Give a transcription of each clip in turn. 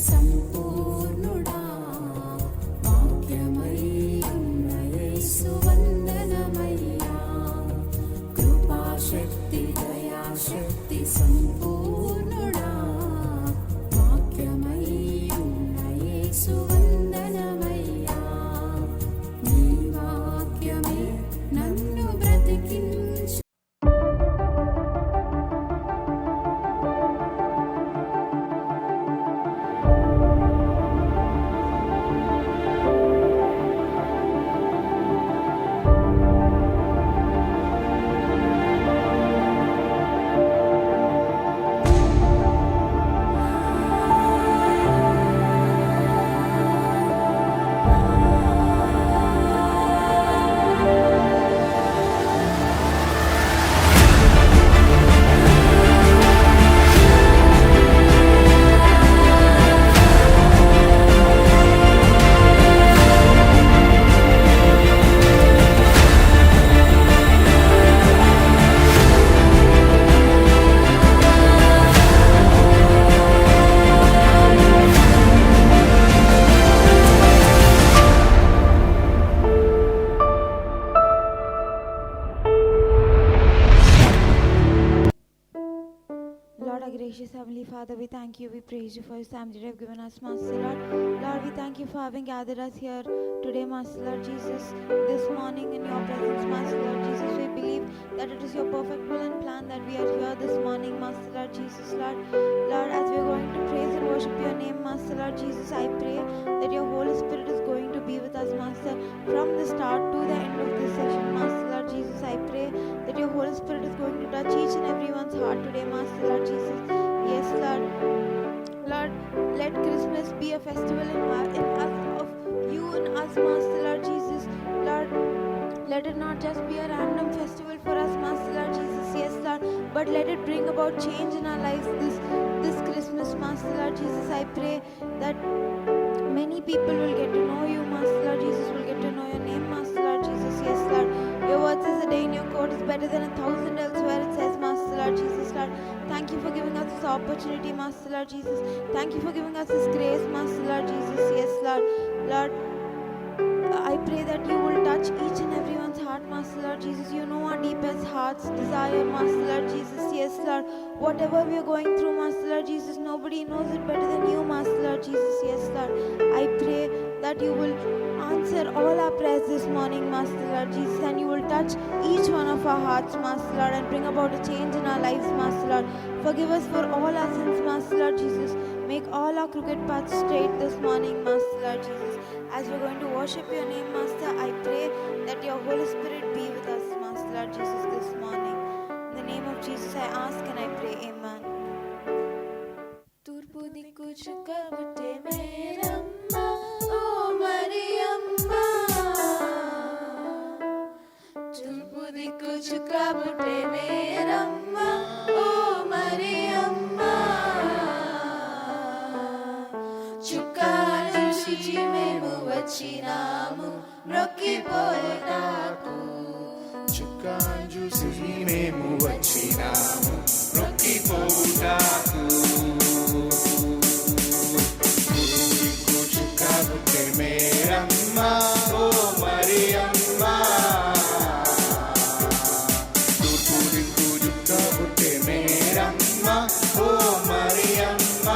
సంపూర్ణుడా వాక్యమై ఉన్న యేసు వందనమయ్యా. కృపాశక్తి దయాశక్తి సంపూర్ణుడా వాక్యమై ఉన్న యేసు వందనమయ్యా. నీ వాక్యమే నన్ను బ్రతికించు. Lord, our gracious Heavenly Father, we thank you, we praise you for this time that you have given us, Master Lord. Lord, we thank you for having gathered us here today, Master Lord Jesus, this morning in your presence, Master Lord Jesus. We believe that it is your perfect will and plan that we are here this morning, Master Lord Jesus, Lord. Lord, as we are going to praise and worship your name, Master Lord Jesus, I pray that your Holy Spirit is going to be with us, Master, from the start to the end of this session, Master Lord Jesus. I pray that your Holy Spirit is going to touch each and everyone's heart today, Master Lord Jesus. Yes, Lord. Lord, let Christmas be a festival in us, of you and us, Master Lord Jesus. Lord, let it not just be a random festival for us, Master Lord Jesus. Yes, Lord, but let it bring about change in our lives this Christmas, Master Lord Jesus. I pray that many people will get to know you, Master Lord Jesus, will get to know your name, Master Lord Jesus. Yes, Lord. Your word says a day in your court is better than 1,000 elsewhere. It says, Master Lord Jesus, Lord. Thank you for giving us this opportunity, Master Lord Jesus. Thank you for giving us this grace, Master Lord Jesus. Yes, Lord. Lord, I pray that you will touch each and everyone's heart, Master Lord Jesus. You know our deepest heart's desire, Master Lord Jesus. Yes, Lord. Whatever we are going through, Master Lord Jesus, nobody knows it better than you, Master Lord Jesus. Yes, Lord. I pray that you will answer all our prayers this morning, Master Lord Jesus, and you will touch each one of our hearts, Master Lord, and bring about a change in our lives, Master Lord. Forgive us for all our sins, Master Lord Jesus. Make all our crooked paths straight this morning, Master Lord Jesus. As we're going to worship your name, Master, I pray that your Holy Spirit be with us, Master Lord Jesus, this morning. In the name of Jesus I ask and I pray, Amen. తూర్పు దిక్కు చుక్కబుట్టే మేరమ్మ ఓ మరియమ్మ, తూర్పు దిక్కు చుక్కబుట్టే మేరమ్మ ఓ మరియమ్మ, చుక్కలు చూసి మేము వచ్చినాము మొక్కిపోయేటాకు, చుక్కలు చూసి మేము వచ్చినాము మొక్కిపోవుటాకు. దిక్కు చుక్కబుట్టే మేరమ్మ ఓ మరియమ్మ, తూర్పు దిక్కు చుక్కబుట్టే మేరమ్మ ఓ మరియమ్మ,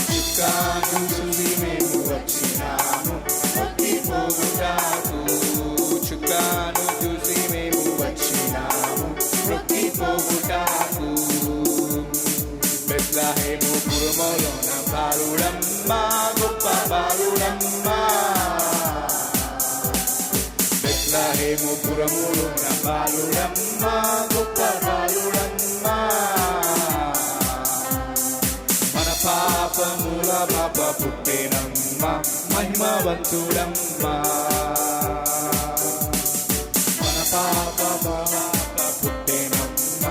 చుక్కలు చూసి మేము వచ్చినాము మొక్కిపోవుటాకు, చుక్కను చూసి మేము వచ్చినాము మొక్కిపోవుటాకు. బెత్లెహేము పురములోన బాలుడమ్మ గొప్ప బాలుడమ్మ, బెత్లెహేము పురములోన బాలుడమ్మ గొప్ప బాలుడమ్మ, మన పాపముల పాప పుట్టెనమ్మ మహిమవంతుడమ్మ, మన పాప పుట్టెనమ్మ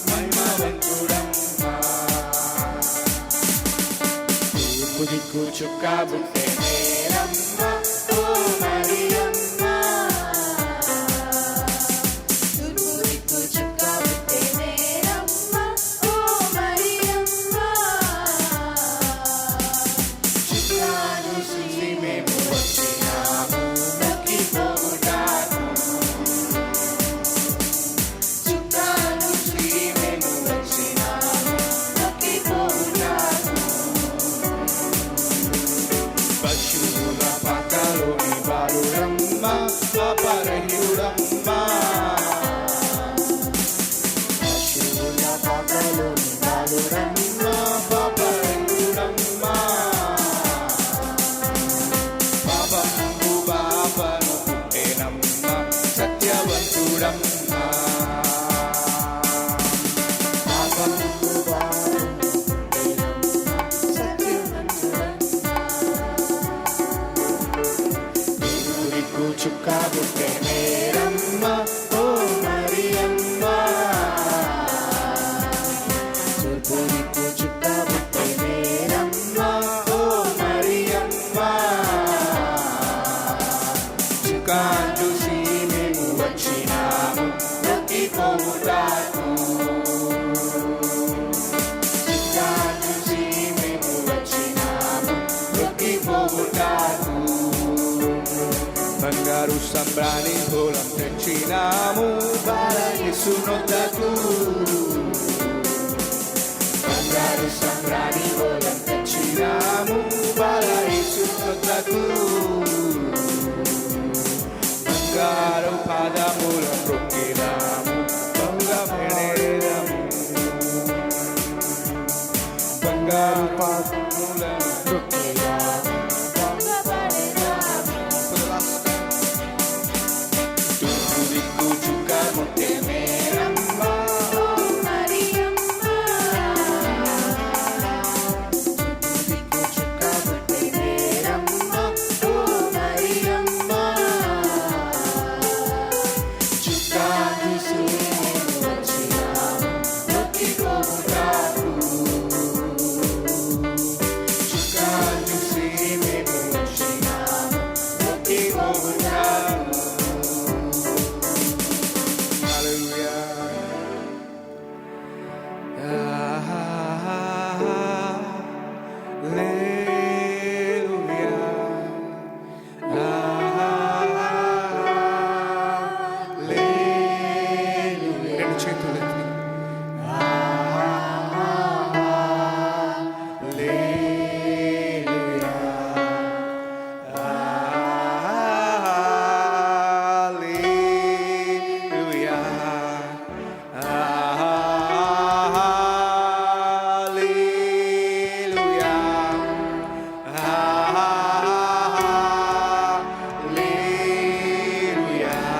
మహిమవంతుడమ్మ. తూర్పు దిక్కు చుక్కబుట్టే మేరమ్మ ఓ మరియమ్మ, తూర్పు దిక్కు చుక్కబుట్టే మేరమ్మ ఓ మరియమ్మ, సంబ్రాణి మూలం తెచ్చినాము బాలయేసునొద్దకు. బంగారు సంబ్రాణి మూలం తెచ్చినాము బాలయేసునొద్దకు. బంగారు పాదములం రొక్కినాము బంగమెడేదము. బంగారు పాదములం రొక్కినాము తూర్పు దిక్కు చుక్క ముట్టె మేరమ్మ. ఓ మరియమ్మ దిక్కు చుక్క ముట్టె మేరమ్మ. ఓ మరియమ్మ చుక్క చూసి వచ్చినాము మొక్కిపోవుటకు. చుక్క చూసి మేము వచ్చినాము మొక్కిపోవుటకు. హల్లెలూయా. రెండు చేతులు ఎత్తి.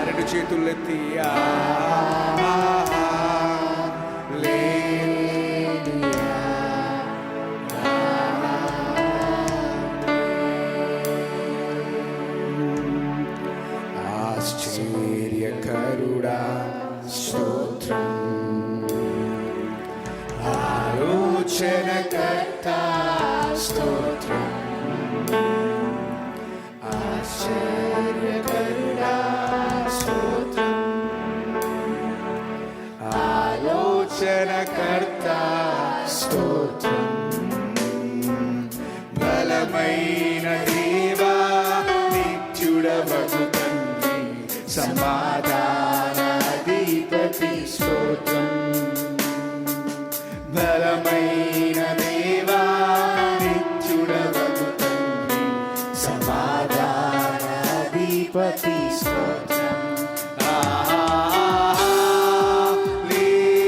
రెండు చేతులు ఎత్తి. ఆశ్చర్యకరుడా స్తోత్రం. ఆలోచనకర్త స్తోత్రం. ఆశ్చర్యకరుడా స్తోత్రం. ఆలోచనకర్త స్తోత్రం. బలమైన దేవా నిత్యుడవగు తండ్రి సమాధానాధిపతి స్తోత్రం. బలమైన దేవా నిత్యుడవగు తండ్రి సమాధానాధిపతి స్తోత్రం.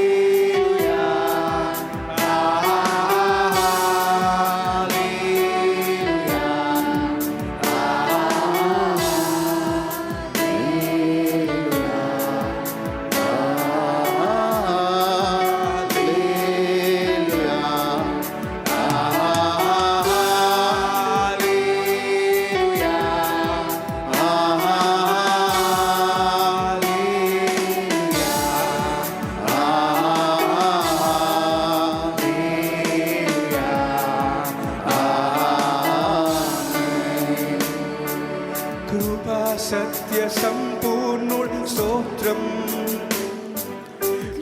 హల్లెలూయా. కృపా సత్య సంపూర్ణుడు స్తోత్రం.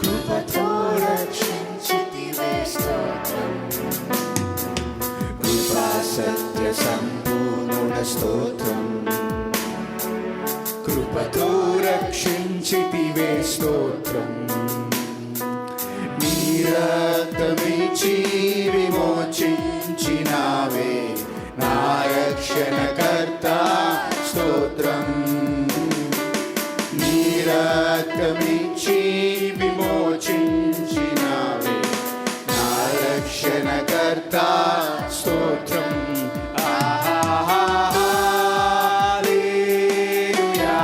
కృపతో రక్షించితివే స్తోత్రం. కృపా సత్య సంపూర్ణుడు స్తోత్రం. కృపతో రక్షించితివే స్తోత్రం. నీ రక్తమిచ్చి విమోచించినావే నా రక్షణకర్త స్తోత్రం. నీ రక్తమిచ్చి విమోచించినావే నా రక్షణకర్త స్తోత్రం. హల్లెలూయా.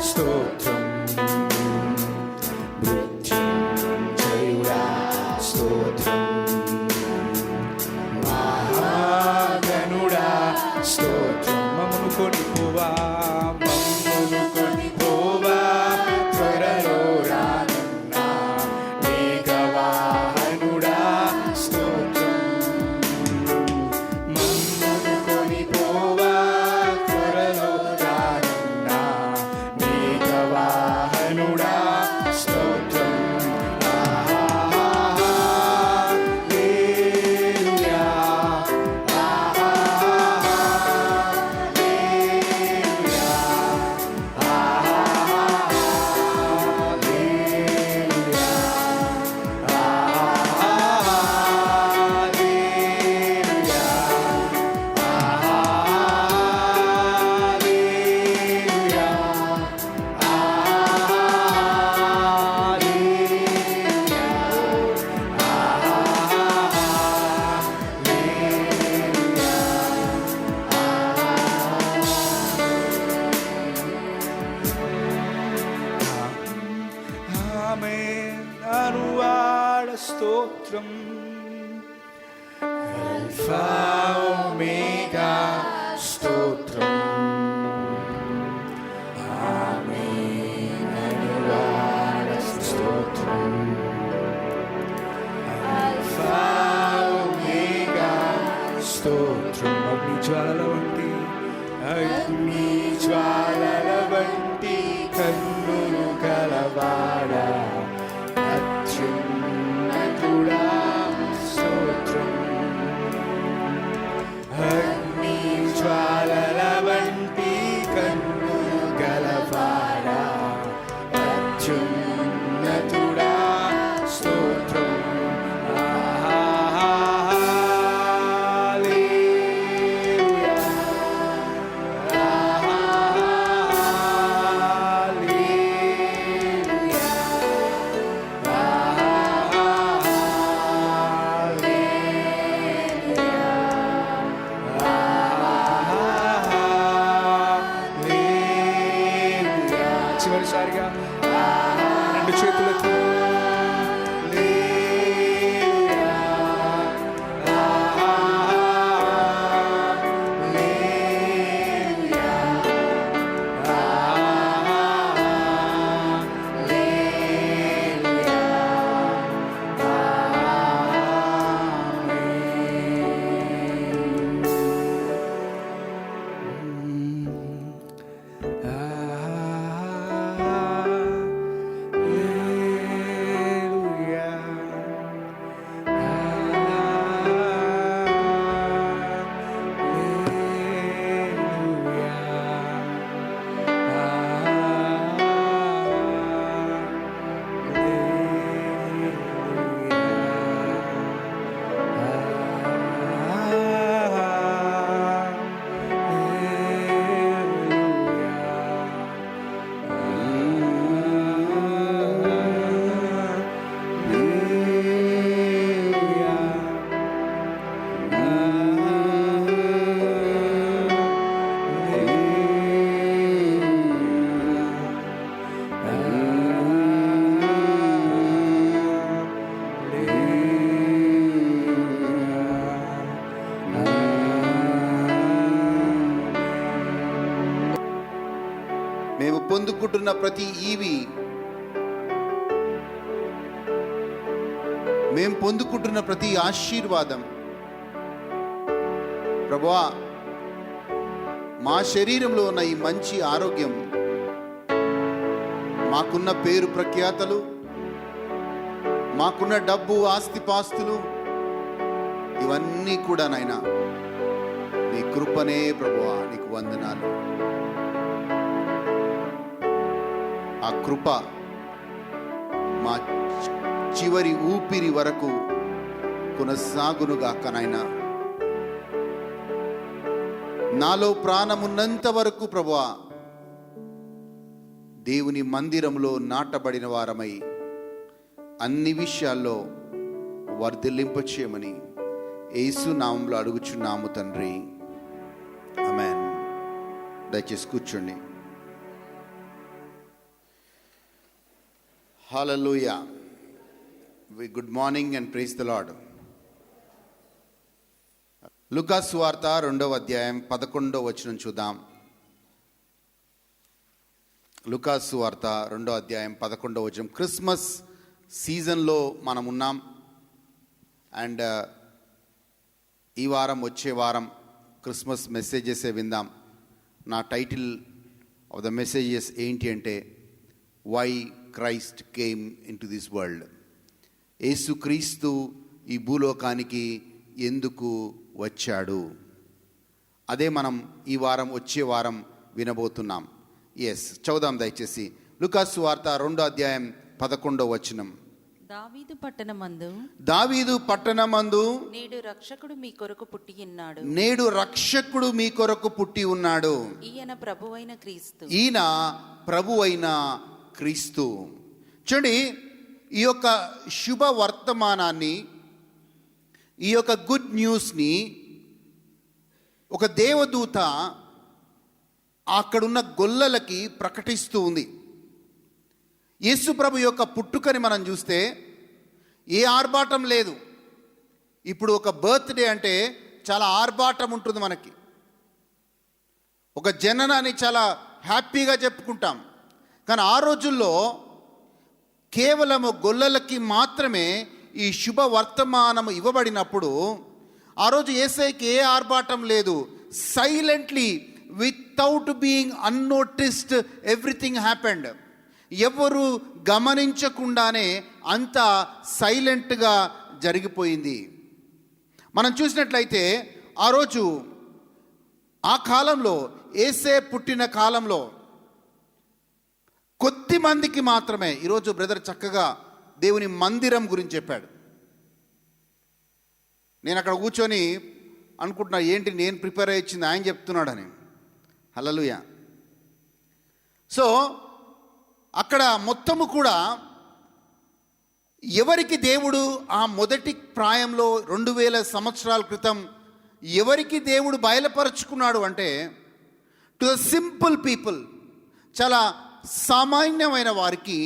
స్తోత్రం. స్తోత్రం. అల్ఫా ఒమేగా స్తోత్రం. ఆమేన్ అనువాడ స్తోత్రం. అల్ఫా ఒమేగా స్తోత్రం. అగ్ని జ్వాలల వంటి, అగ్ని జ్వాలల వంటి కన్నులు గలవాడా, అత్యున్నతుడా స్తోత్రం. అగ్ని జ్వాలల వంటి కన్నులు గలవాడా, అత్యున్నతుడా స్తోత్రం. చివరిసారిగా రెండు చేతులతో మేము పొందుకుంటున్న ప్రతి ఈవి, మేము పొందుకుంటున్న ప్రతి ఆశీర్వాదం ప్రభువా, మా శరీరంలో ఉన్న ఈ మంచి ఆరోగ్యం, మాకున్న పేరు ప్రఖ్యాతలు, మాకున్న డబ్బు ఆస్తిపాస్తులు, ఇవన్నీ కూడా నాయనా నీ కృపనే ప్రభువా. నీకు వందనాలు. ఆ కృప మా చివరి ఊపిరి వరకు కొనసాగునుగాక నాయనా. నాలో ప్రాణమున్నంత వరకు ప్రభువా దేవుని మందిరంలో నాటబడిన వారమై అన్ని విషయాల్లో వర్ధిల్లింపచేయమని యేసు నామములో అడుగుచున్నాము తండ్రి. ఆమేన్. దయచేసి కూర్చోండి. హల్లెలూయా. Good morning and praise the Lord. లూకా సువార్త 2వ అధ్యాయం 11వ వచనం చూద్దాం. లూకా సువార్త 2వ అధ్యాయం 11వ వచనం. క్రిస్మస్ సీజన్లో మనం ఉన్నాం. అండ్ ఈ వారం వచ్చే వారం క్రిస్మస్ మెసేజెసే విందాం. నా టైటిల్ ఆఫ్ ద మెసేజెస్ ఏంటి అంటే, why Christ came into this world. యేసుక్రీస్తు ఈ భూలోకానికి ఎందుకు వచ్చాడు, అదే మనం ఈ వారం వచ్చే వారం వినబోతున్నాం. చదువుదాం దయచేసి. లూకా సువార్త 2వ అధ్యాయం 11వ వచనం. దావీదు పట్టణమందు నేడు రక్షకుడు మీ కొరకు పుట్టి ఉన్నాడు. నేడు రక్షకుడు మీ కొరకు పుట్టి ఉన్నాడు. ఈయన ప్రభువైన క్రీస్తు. ఈయన ప్రభువైన క్రీస్తు. చూడండి, ఈ యొక్క శుభ వర్తమానాన్ని, ఈ యొక్క గుడ్ న్యూస్ని ఒక దేవదూత అక్కడున్న గొల్లలకి ప్రకటిస్తూ ఉంది. యేసు ప్రభు యొక్క పుట్టుకని మనం చూస్తే, ఏ ఆర్భాటం లేదు. ఇప్పుడు ఒక బర్త్డే అంటే చాలా ఆర్భాటం ఉంటుంది మనకి. ఒక జననాన్ని చాలా హ్యాపీగా చెప్పుకుంటాం. కానీ ఆ రోజుల్లో కేవలము గొల్లలకి మాత్రమే ఈ శుభ వర్తమానము ఇవ్వబడినప్పుడు ఆ రోజు యేసయ్యకి ఏ ఆర్భాటం లేదు. Silently, without being unnoticed, everything happened. ఎవరు గమనించకుండానే అంతా సైలెంట్గా జరిగిపోయింది. మనం చూసినట్లయితే ఆ రోజు, ఆ కాలంలో, యేసే పుట్టిన కాలంలో కొద్ది మందికి మాత్రమే. ఈరోజు బ్రదర్ చక్కగా దేవుని మందిరం గురించి చెప్పాడు. నేను అక్కడ కూర్చొని అనుకుంటున్నా, ఏంటి నేను ప్రిపేర్ అయ్యింది ఆయన చెప్తున్నాడని. హల్లెలూయా. సో అక్కడ మొత్తము కూడా ఎవరికి దేవుడు ఆ మొదటి ప్రాయంలో 2000 సంవత్సరాల క్రితం ఎవరికి దేవుడు బయలుపరుచుకున్నాడు అంటే, టు ద సింపుల్ పీపుల్, చాలా సామాన్యమైన వారికి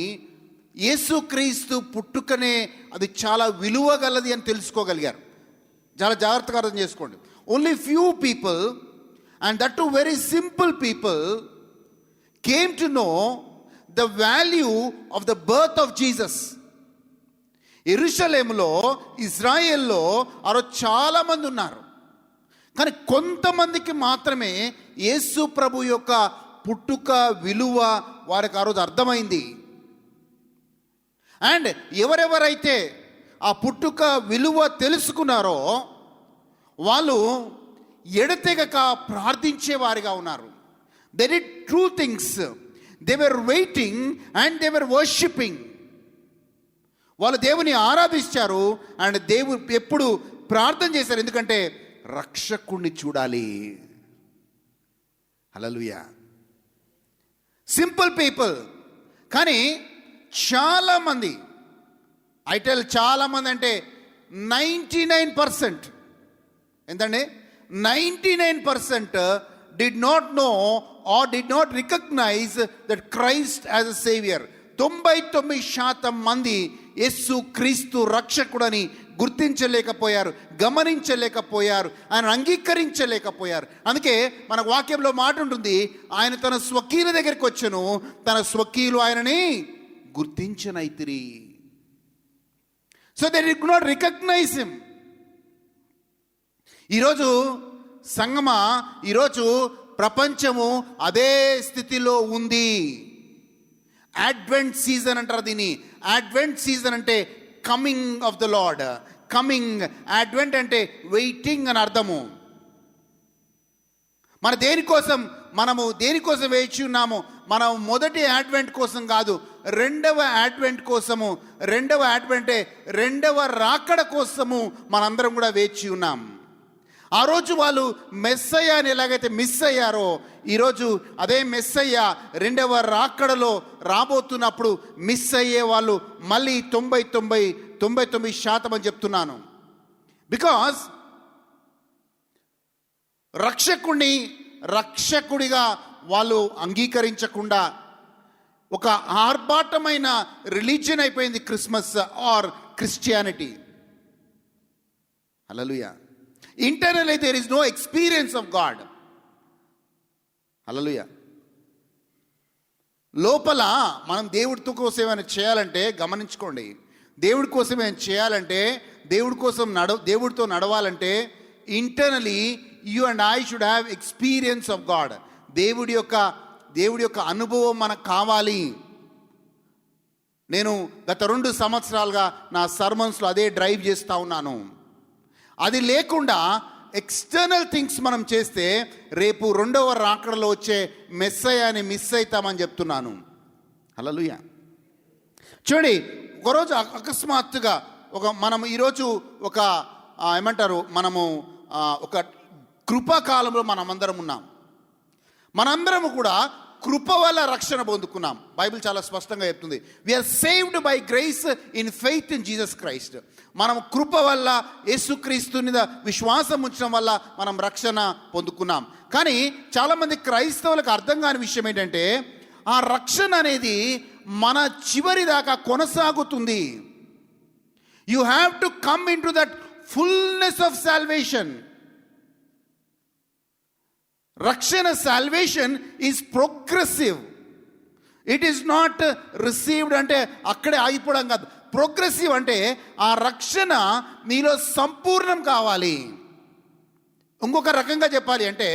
యేసుక్రీస్తు పుట్టుకనే అది చాలా విలువ గలది అని తెలుసుకోగలిగారు. చాలా జాగ్రత్తగా అర్థం చేసుకోండి. Only few people, and that to very simple people, came to know the value of the birth of Jesus. యెరూషలేములో, ఇజ్రాయెల్లో ఆ రోజు చాలామంది ఉన్నారు. కానీ కొంతమందికి మాత్రమే యేసు ప్రభు యొక్క పుట్టుక విలువ వారికి ఆ రోజు అర్థమైంది. అండ్ ఎవరెవరైతే ఆ పుట్టుక విలువ తెలుసుకున్నారో వాళ్ళు ఎడతెగక ప్రార్థించేవారిగా ఉన్నారు. They did true things. They were waiting and they were worshipping. వాళ్ళు దేవుని ఆరాధించారు అండ్ దేవుడు ఎప్పుడు ప్రార్థన చేశారు, ఎందుకంటే రక్షకుణ్ణి చూడాలి. హల్లెలూయా. Simple people. కానీ చాలామంది, ఐటెల్ చాలామంది అంటే 99%, ఎంతండి, 99% did not know or did not recognise that Christ as a saviour. 99% మంది యేసు క్రీస్తు రక్షకుడని గుర్తించలేకపోయారు, గమనించలేకపోయారు, ఆయన అంగీకరించలేకపోయారు. అందుకే మన వాక్యంలో మాట ఉంటుంది, ఆయన తన స్వకీయుల దగ్గరికి వచ్చెను, తన స్వకీయులు ఆయనని గుర్తించనైతిరి. So they did not recognise him. ఈరోజు సంగమా, ఈరోజు ప్రపంచము అదే స్థితిలో ఉంది. అడ్వెంట్ సీజన్ అంటారు దీన్ని. అడ్వెంట్ సీజన్ అంటే coming of the lord. Coming, advent అంటే వెయిటింగ్ అని అర్థము. మనము దేనికోసం వేచి ఉన్నాము? మనం మొదటి అడ్వెంట్ కోసం కాదు, రెండవ అడ్వెంట్ కోసము. రెండవ అడ్వెంటే రెండవ రాకడ కోసము మనందరం కూడా వేచి ఉన్నాం. ఆ రోజు వాళ్ళు మెస్సయ్యని ఎలాగైతే మిస్ అయ్యారో, ఈరోజు అదే మెస్సయ్య రెండవ రాకడలో రాబోతున్నప్పుడు మిస్ అయ్యే వాళ్ళు మళ్ళీ 99% అని చెప్తున్నాను. బికాస్ రక్షకుడిగా వాళ్ళు అంగీకరించకుండా ఒక ఆర్భాటమైన రిలీజియన్ అయిపోయింది Christmas or Christianity. Hallelujah. Internally there is no experience of God. Hallelujah. లోపల మనం దేవుడి కోసం ఏమైనా చేయాలంటే గమనించుకోండి, దేవుడి కోసం ఏమైనా చేయాలంటే, దేవుడితో నడవాలంటే internally you and I should have experience of God. దేవుడి యొక్క అనుభవం మనకు కావాలి. నేను గత 2 సంవత్సరాలుగా నా సర్మన్స్లో అదే డ్రైవ్ చేస్తూ ఉన్నాను. అది లేకుండా ఎక్స్టర్నల్ థింగ్స్ మనం చేస్తే రేపు రెండవ రాకడలో వచ్చే మెస్సయ్యని మిస్ అవుతామని చెప్తున్నాను. హల్లెలూయా. చూడండి, ఒకరోజు అకస్మాత్తుగా మనం ఈరోజు ఒక కృపాకాలంలో మనమందరం ఉన్నాం. మనందరము కూడా కృప వల్ల రక్షణ పొందుకున్నాం. బైబిల్ చాలా స్పష్టంగా చెప్తుంది, we are saved by grace in faith in Jesus Christ. మనం కృప వల్ల, యేసుక్రీస్తు మీద విశ్వాసం ఉంచడం వల్ల మనం రక్షణ పొందుకున్నాం. కానీ చాలామంది క్రైస్తవులకు అర్థం కాని విషయం ఏంటంటే, ఆ రక్షణ అనేది మన చివరి దాకా కొనసాగుతుంది. You have to come into that fullness of salvation. Rakshana salvation is progressive. It is not received అంటే అక్కడే ఆగిపోవడం కాదు. ప్రోగ్రెసివ్ అంటే ఆ రక్షణ నీలో సంపూర్ణం కావాలి. ఇంకొక రకంగా చెప్పాలి అంటే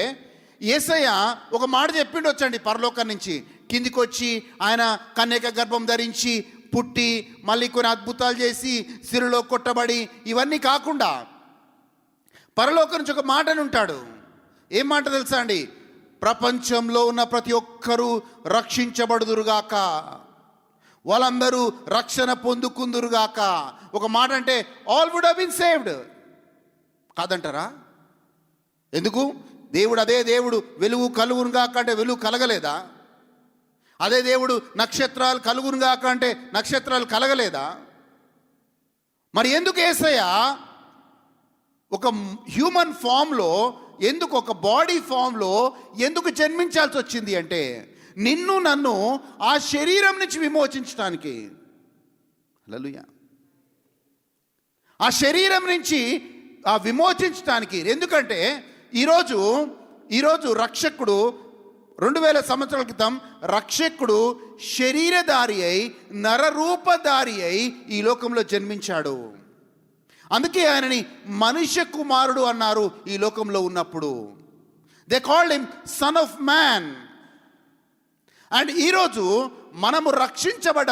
యేసయ్య ఒక మాట చెప్పిండొచ్చండి పరలోకం నుంచి కిందికి వచ్చి ఆయన కన్యక గర్భం ధరించి పుట్టి మళ్ళీ కొన్ని అద్భుతాలు చేసి సిరులో కొట్టబడి ఇవన్నీ కాకుండా పరలోకం నుంచి ఒక మాటను ఉంటాడు. ఏం మాట తెలుసా అండి? ప్రపంచంలో ఉన్న ప్రతి ఒక్కరూ రక్షించబడుదురుగాక, వాళ్ళందరూ రక్షణ పొందుకుందురుగాక. ఒక మాట అంటే all would have been saved కాదంటారా? ఎందుకు? దేవుడు అదే దేవుడు వెలుగు కలుగునుగాక అంటే వెలుగు కలగలేదా? అదే దేవుడు నక్షత్రాలు కలుగునుగాక అంటే నక్షత్రాలు కలగలేదా? మరి ఎందుకు యేసయ్య ఒక హ్యూమన్ ఫామ్లో, ఎందుకు ఒక బాడీ ఫామ్లో ఎందుకు జన్మించాల్సి వచ్చింది అంటే నిన్ను నన్ను ఆ శరీరం నుంచి విమోచించడానికి. హల్లెలూయా. ఆ శరీరం నుంచి విమోచించడానికి. ఎందుకంటే ఈరోజు రక్షకుడు 2000 సంవత్సరాల క్రితం రక్షకుడు శరీరధారి అయి నరరూపధారి అయి ఈ లోకంలో జన్మించాడు. అందుకే ఆయనని మనుష్య కుమారుడు అన్నారు. ఈ లోకంలో ఉన్నప్పుడు they called him son of man. And ఈరోజు మనము రక్షించబడ్డ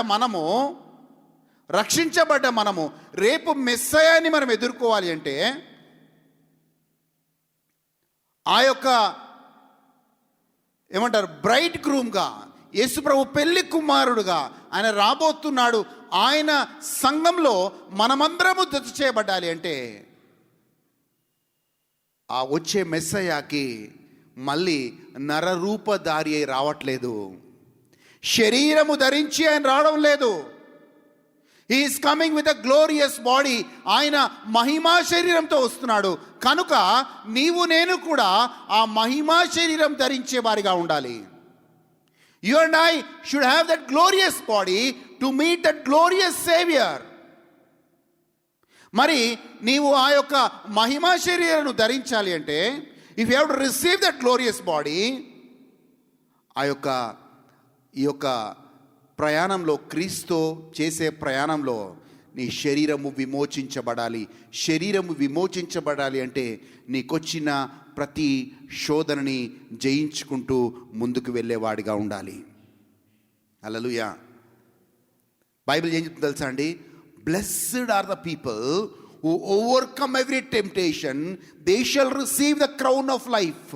మనము రేపు మెస్సయాని మనం ఎదుర్కోవాలి అంటే ఆ యొక్క ఏమంటారు బ్రైడ్ గ్రూమ్గా యేసుప్రభు పెళ్లి కుమారుడుగా ఆయన రాబోతున్నాడు. ఆయన సంఘంలో మనమందరము జత చేయబడాలి అంటే ఆ వచ్చే మెస్సయాకి మళ్ళీ నరరూపధారి అయి రావట్లేదు, శరీరము ధరించి ఆయన రావడం లేదు. He is coming with a glorious body. ఆయన మహిమా శరీరంతో వస్తున్నాడు. కనుక నీవు నేను కూడా ఆ మహిమా శరీరం ధరించే వారిగా ఉండాలి. You and I should have that glorious body to meet that glorious Savior. మరి నీవు ఆ యొక్క మహిమా శరీరాన్ని ధరించాలి అంటే if you have to receive that glorious body, ఈ యొక్క ప్రయాణంలో క్రీస్తు చేసే ప్రయాణంలో నీ శరీరము విమోచించబడాలి. శరీరము విమోచించబడాలి అంటే నీకొచ్చిన ప్రతి శోధనని జయించుకుంటూ ముందుకు వెళ్ళేవాడిగా ఉండాలి. హల్లెలూయా. బైబిల్ ఏం చెప్తుంది తెలుసా అండి? Blessed are the people who overcome every temptation, they shall receive the crown of life.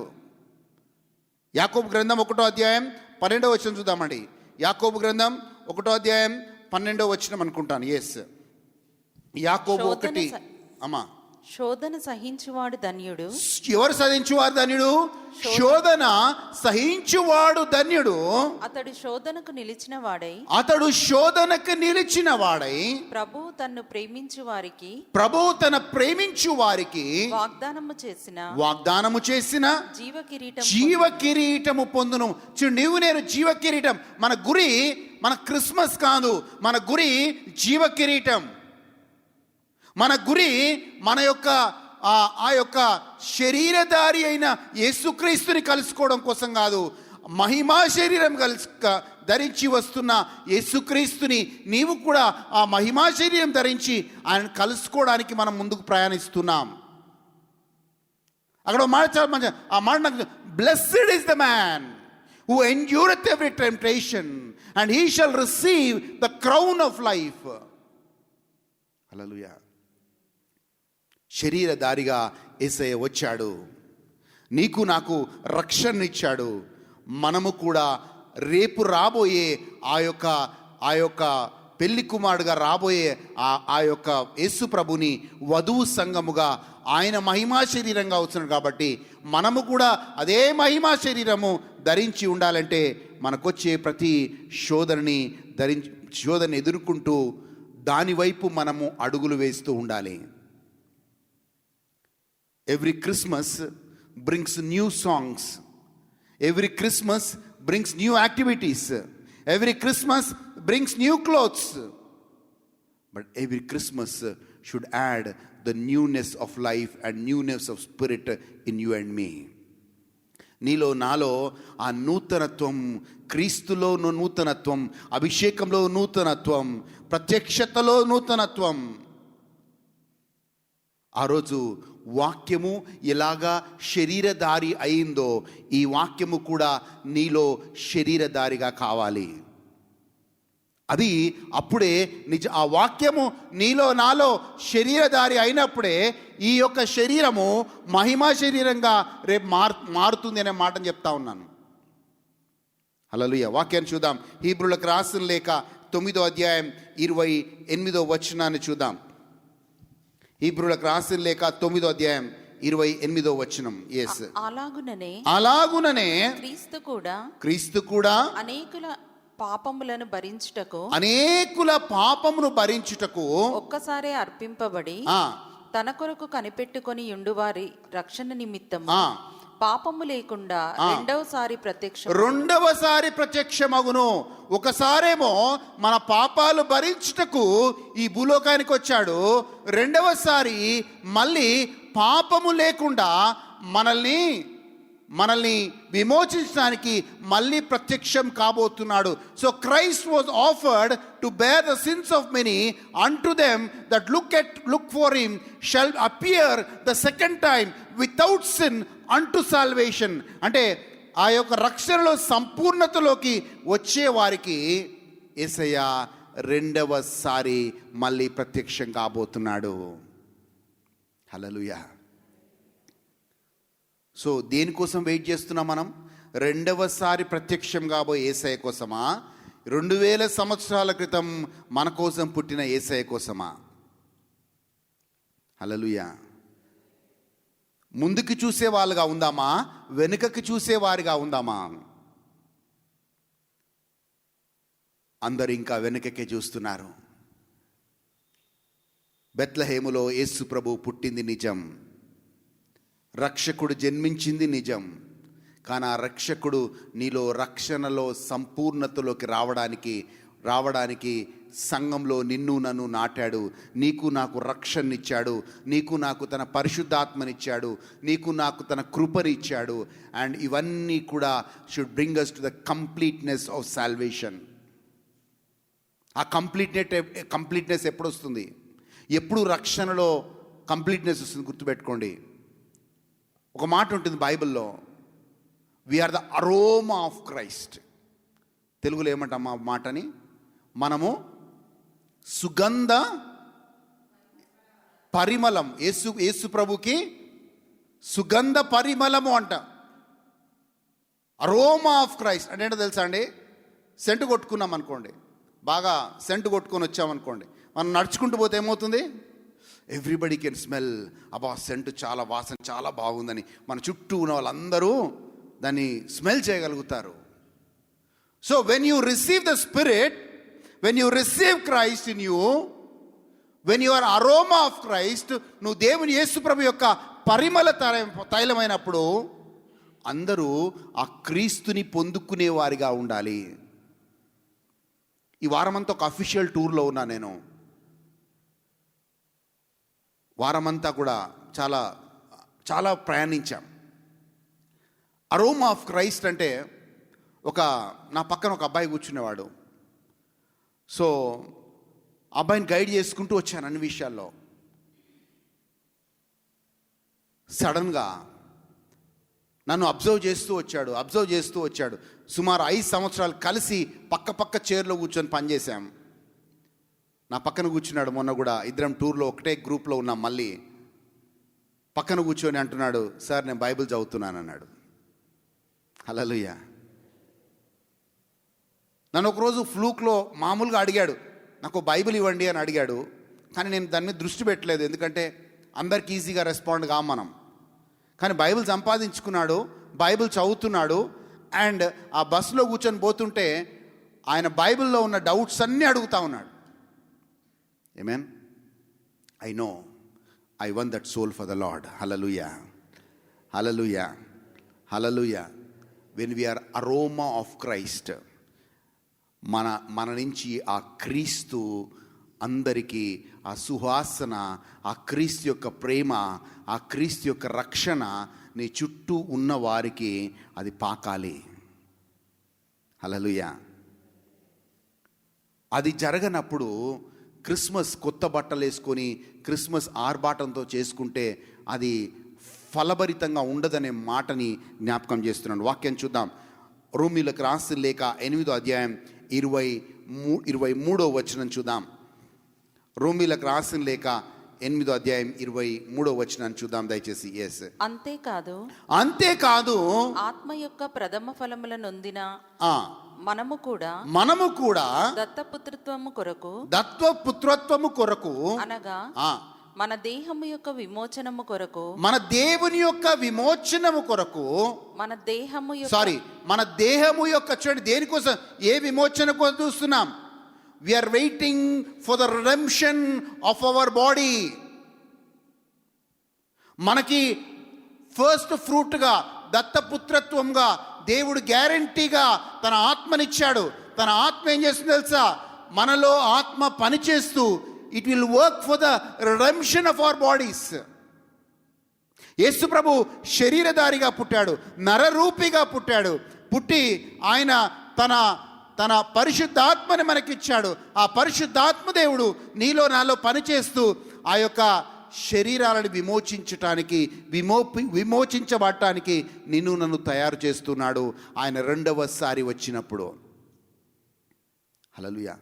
యాకోబు గ్రంథం 1వ అధ్యాయం 12వ వచనం చూద్దామండి. యాకోబు గ్రంథం 1వ అధ్యాయం 12వ వచనం అనుకుంటాను. ఎస్, యాకోబు 1. అమ్మా, శోధన సహించువాడు ధన్యుడు. ఎవరు సహించువాడు ధన్యుడు? శోధన సహించువాడు ధన్యుడు. అతడు శోధనకు నిలిచిన వాడై ప్రభువు తన్ను ప్రేమించు వారికి వాగ్దానము చేసిన జీవ కిరీటము పొందును. నీవు నేను జీవ కిరీటం. మన గురి మన క్రిస్మస్ కాదు, మన గురి జీవ కిరీటం. మన గురి మన యొక్క ఆ యొక్క శరీరధారి అయిన యేసుక్రీస్తుని కలుసుకోవడం కోసం కాదు, మహిమా శరీరం ధరించి వస్తున్న యేసుక్రీస్తుని నీవు కూడా ఆ మహిమా శరీరం ధరించి ఆయన కలుసుకోవడానికి మనం ముందుకు ప్రయాణిస్తున్నాం. అక్కడ మాట చాలా మంచి ఆ మాట నాకు, blessed is the man who endureth every temptation and he shall receive the crown of life. హల్లెలూయా. శరీరధారిగా యేసయ్య వచ్చాడు, నీకు నాకు రక్షణనిచ్చాడు. మనము కూడా రేపు రాబోయే ఆ యొక్క పెళ్లి కుమారుడుగా రాబోయే ఆ యొక్క యేసు ప్రభుని వధువు సంఘముగా ఆయన మహిమా శరీరంగా వస్తున్నాడు. కాబట్టి మనము కూడా అదే మహిమా శరీరము ధరించి ఉండాలంటే మనకొచ్చే ప్రతి శోధన ఎదుర్కొంటూ దానివైపు మనము అడుగులు వేస్తూ ఉండాలి. Every Christmas brings new songs. Every Christmas brings new activities. Every Christmas brings new clothes. But every Christmas should add the newness of life and newness of spirit in you and me. నీలో నాలో ఆ నూతనత్వం, క్రీస్తులో నూతనత్వం, అభిషేకంలో నూతనత్వం, ప్రత్యక్షతలో నూతనత్వం. ఆ రోజు వాక్యము ఎలాగా శరీరధారి అయిందో ఈ వాక్యము కూడా నీలో శరీరధారిగా కావాలి. అది అప్పుడే ఆ వాక్యము నీలో నాలో శరీరధారి అయినప్పుడే ఈ యొక్క శరీరము మహిమా శరీరంగా రేపు మారుతుంది అనే మాటను చెప్తా ఉన్నాను. హల్లెలూయా. వాక్యాన్ని చూద్దాం. హీబ్రులకు రాసిన లేఖ 9వ అధ్యాయం 28వ వచనాన్ని చూద్దాం. హీబ్రులకు రాసిన లేఖ 9వ అధ్యాయం 28వ వచనం. ఎస్, అలాగుననే క్రీస్తు కూడా అనేకుల పాపమును భరించుటకు ఒక్కసారి అర్పింపబడి తన కొరకు కనిపెట్టుకొని యుండువారి రక్షణ నిమిత్తము పాపము లేకుండా రెండవసారి ప్రత్యక్షమగును. ఒకసారేమో మన పాపాలు భరించుటకు ఈ భూలోకానికి వచ్చాడు, రెండవసారి మళ్ళీ పాపము లేకుండా మనల్ని విమోచించడానికి మళ్ళీ ప్రత్యక్షం కాబోతున్నాడు. So Christ was offered to bear the sins of many unto them that look for him shall appear the second time without sin unto salvation. అంటే ఆ యొక్క రక్షణలో సంపూర్ణతలోకి వచ్చే వారికి యేసయ్య రెండవసారి మళ్ళీ ప్రత్యక్షం కాబోతున్నాడు. హల్లెలూయా. సో దేనికోసం వెయిట్ చేస్తున్నాం మనం? రెండవసారి ప్రత్యక్షం కాబోయే యేసయ్య కోసమా? 2000 సంవత్సరాల క్రితం మన కోసం పుట్టిన యేసయ్య కోసమా? హల్లెలూయా. ముందుకి చూసే వాళ్ళుగా ఉందామా, వెనుకకి చూసేవారిగా ఉందామా? అందరు ఇంకా వెనుకకే చూస్తున్నారు. బెత్లెహేములో యేసు ప్రభు పుట్టింది నిజం, రక్షకుడు జన్మించింది నిజం. కానీ ఆ రక్షకుడు నీలో రక్షణలో సంపూర్ణతలోకి రావడానికి సంఘంలో నిన్ను నన్ను నాటాడు. నీకు నాకు రక్షణనిచ్చాడు, నీకు నాకు తన పరిశుద్ధాత్మనిచ్చాడు, నీకు నాకు తన కృపనిచ్చాడు. అండ్ ఇవన్నీ కూడా should bring us to the completeness of salvation. ఆ కంప్లీట్నెస్ ఎప్పుడు వస్తుంది? ఎప్పుడు రక్షణలో కంప్లీట్నెస్ వస్తుంది? గుర్తుపెట్టుకోండి. ఒక మాట ఉంటుంది బైబిల్లో, we are the aroma of Christ. తెలుగులో ఏమంటాం ఆ మాటని? మనము సుగంధ పరిమళం. యేసు ప్రభుకి సుగంధ పరిమళము అంట. అరోమా ఆఫ్ క్రైస్ట్ అంటే ఏంటో తెలుసా అండి? సెంటు కొట్టుకున్నాం అనుకోండి, బాగా సెంటు కొట్టుకొని వచ్చామనుకోండి, మనం నడుచుకుంటూ పోతే ఏమవుతుంది? ఎవ్రీబడి కెన్ స్మెల్, అబ్బా సెంటు చాలా వాసన చాలా బాగుందని మన చుట్టూ ఉన్న వాళ్ళందరూ దాన్ని స్మెల్ చేయగలుగుతారు. So when you receive the spirit, when you receive Christ in you, when you are aroma of Christ, నువ్వు దేవుని యేసు ప్రభు యొక్క పరిమళ తైలమైనప్పుడు అందరూ ఆ క్రీస్తుని పొందుకునే వారిగా ఉండాలి. ఈ వారమంతా ఒక అఫీషియల్ టూర్లో ఉన్నా నేను. వారమంతా కూడా చాలా చాలా ప్రయాణించాం. అరోమా ఆఫ్ క్రైస్ట్ అంటే నా పక్కన ఒక అబ్బాయి కూర్చునేవాడు. సో అబ్బాయిని గైడ్ చేసుకుంటూ వచ్చాను అన్ని విషయాల్లో. సడన్గా నన్ను అబ్జర్వ్ చేస్తూ వచ్చాడు. సుమారు 5 సంవత్సరాలు కలిసి పక్క చైర్లో కూర్చొని పనిచేశాం. నా పక్కన కూర్చున్నాడు. మొన్న కూడా ఇద్దరం టూర్లో ఒకటే గ్రూప్లో ఉన్నాం. మళ్ళీ పక్కన కూర్చొని అంటున్నాడు, సార్ నేను బైబిల్ చదువుతున్నాను అన్నాడు. హల్లెలూయా. నన్ను ఒకరోజు ఫ్లూక్లో మామూలుగా అడిగాడు, నాకు బైబిల్ ఇవ్వండి అని అడిగాడు. కానీ నేను దాని మీద దృష్టి పెట్టలేదు, ఎందుకంటే అందరికి ఈజీగా రెస్పాండ్ కాం మనం. కానీ బైబిల్ సంపాదించుకున్నాడు, బైబిల్ చదువుతున్నాడు. అండ్ ఆ బస్సులో కూర్చొని పోతుంటే ఆయన బైబిల్లో ఉన్న డౌట్స్ అన్నీ అడుగుతా ఉన్నాడు. Amen. I know I won that soul for the Lord. Hallelujah. Hallelujah. Hallelujah. When we are aroma of Christ, మన నుంచి ఆ క్రీస్తు అందరికీ ఆ సువాసన, ఆ క్రీస్తు యొక్క ప్రేమ, ఆ క్రీస్తు యొక్క రక్షణ నీ చుట్టూ ఉన్న వారికి అది పాకాలి. హల్లెలూయా. అది జరగనప్పుడు క్రిస్మస్ కొత్త బట్టలు వేసుకొని క్రిస్మస్ ఆర్భాటంతో చేసుకుంటే అది ఫలభరితంగా ఉండదనే మాటని జ్ఞాపకం చేస్తున్నాను. వాక్యం చూద్దాం. రోమీలకు రాసిన లేఖ 8వ అధ్యాయం 23వ వచనం చూద్దాం. రోమీలకు రాసిన లేఖ 8వ అధ్యాయం 23వ వచనాన్ని చూద్దాం దయచేసి. ఎస్. అంతేకాదు ఆత్మ యొక్క ప్రథమ ఫలముల నొందిన మనము కూడా దత్తపుత్రత్వము కొరకు అనగా మన దేహము యొక్క విమోచనము కొరకు, మన దేవుని యొక్క విమోచనము కొరకు, మన దేహము యొక్క చూడండి, దేనికోసం, ఏ విమోచన కోసం చూస్తున్నాం? We are waiting for the redemption of our body. మనకి ఫస్ట్ ఫ్రూట్గా, దత్తపుత్రత్వంగా దేవుడు గ్యారంటీగా తన ఆత్మనిచ్చాడు. తన ఆత్మ ఏం చేస్తుంది తెలుసా? మనలో ఆత్మ పనిచేస్తూ it will work for the redemption of our bodies. యేసు ప్రభు శరీరధారిగా పుట్టాడు, నరరూపిగా పుట్టాడు. పుట్టి ఆయన తన పరిశుద్ధాత్మని మనకిచ్చాడు. ఆ పరిశుద్ధాత్మ దేవుడు నీలో నాలో పనిచేస్తూ ఆ యొక్క శరీరాలను విమోచించబడటానికి నిన్ను నన్ను తయారు చేస్తున్నాడు ఆయన రెండవసారి వచ్చినప్పుడు. హల్లెలూయా.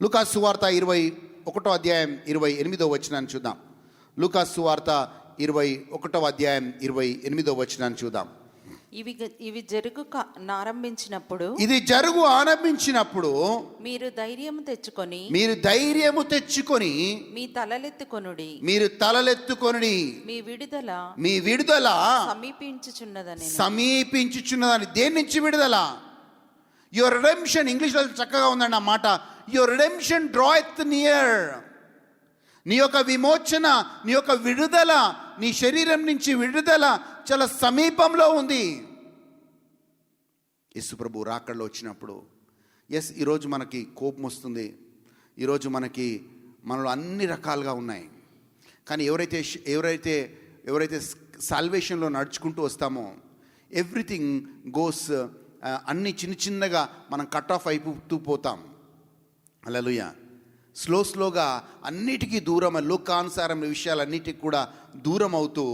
లూకాసు సువార్త 21వ అధ్యాయం 28వ వచనాన్ని చూద్దాం. లూకాసు సువార్త 21వ అధ్యాయం 28వ వచనాన్ని చూద్దాం. ఇవి జరుగు ఆరంభించినప్పుడు మీరు ధైర్యము తెచ్చుకొని మీ తలలెత్తుకొనుడి మీ విడుదల సమీపించుచున్నదని. దేని నుంచి విడుదల? Your redemption. ఇంగ్లీష్లో చక్కగా ఉందండి ఆ మాట. Your redemption draweth near. నీ యొక్క విమోచన, నీ యొక్క విడుదల, నీ శరీరం నుంచి విడుదల చాలా సమీపంలో ఉంది. యేసు ప్రభు రాకడలో వచ్చినప్పుడు, ఈరోజు మనకి కోపం వస్తుంది, ఈరోజు మనలో అన్ని రకాలుగా ఉన్నాయి. కానీ ఎవరైతే సాల్వేషన్లో నడుచుకుంటూ వస్తామో ఎవ్రీథింగ్ గోస్, అన్ని చిన్నగా మనం కట్ ఆఫ్ అయిపోతూ పోతాం. హల్లెలూయా. స్లోగా అన్నిటికీ దూరం, లోకానుసారమైన విషయాలన్నిటికీ కూడా దూరం అవుతూ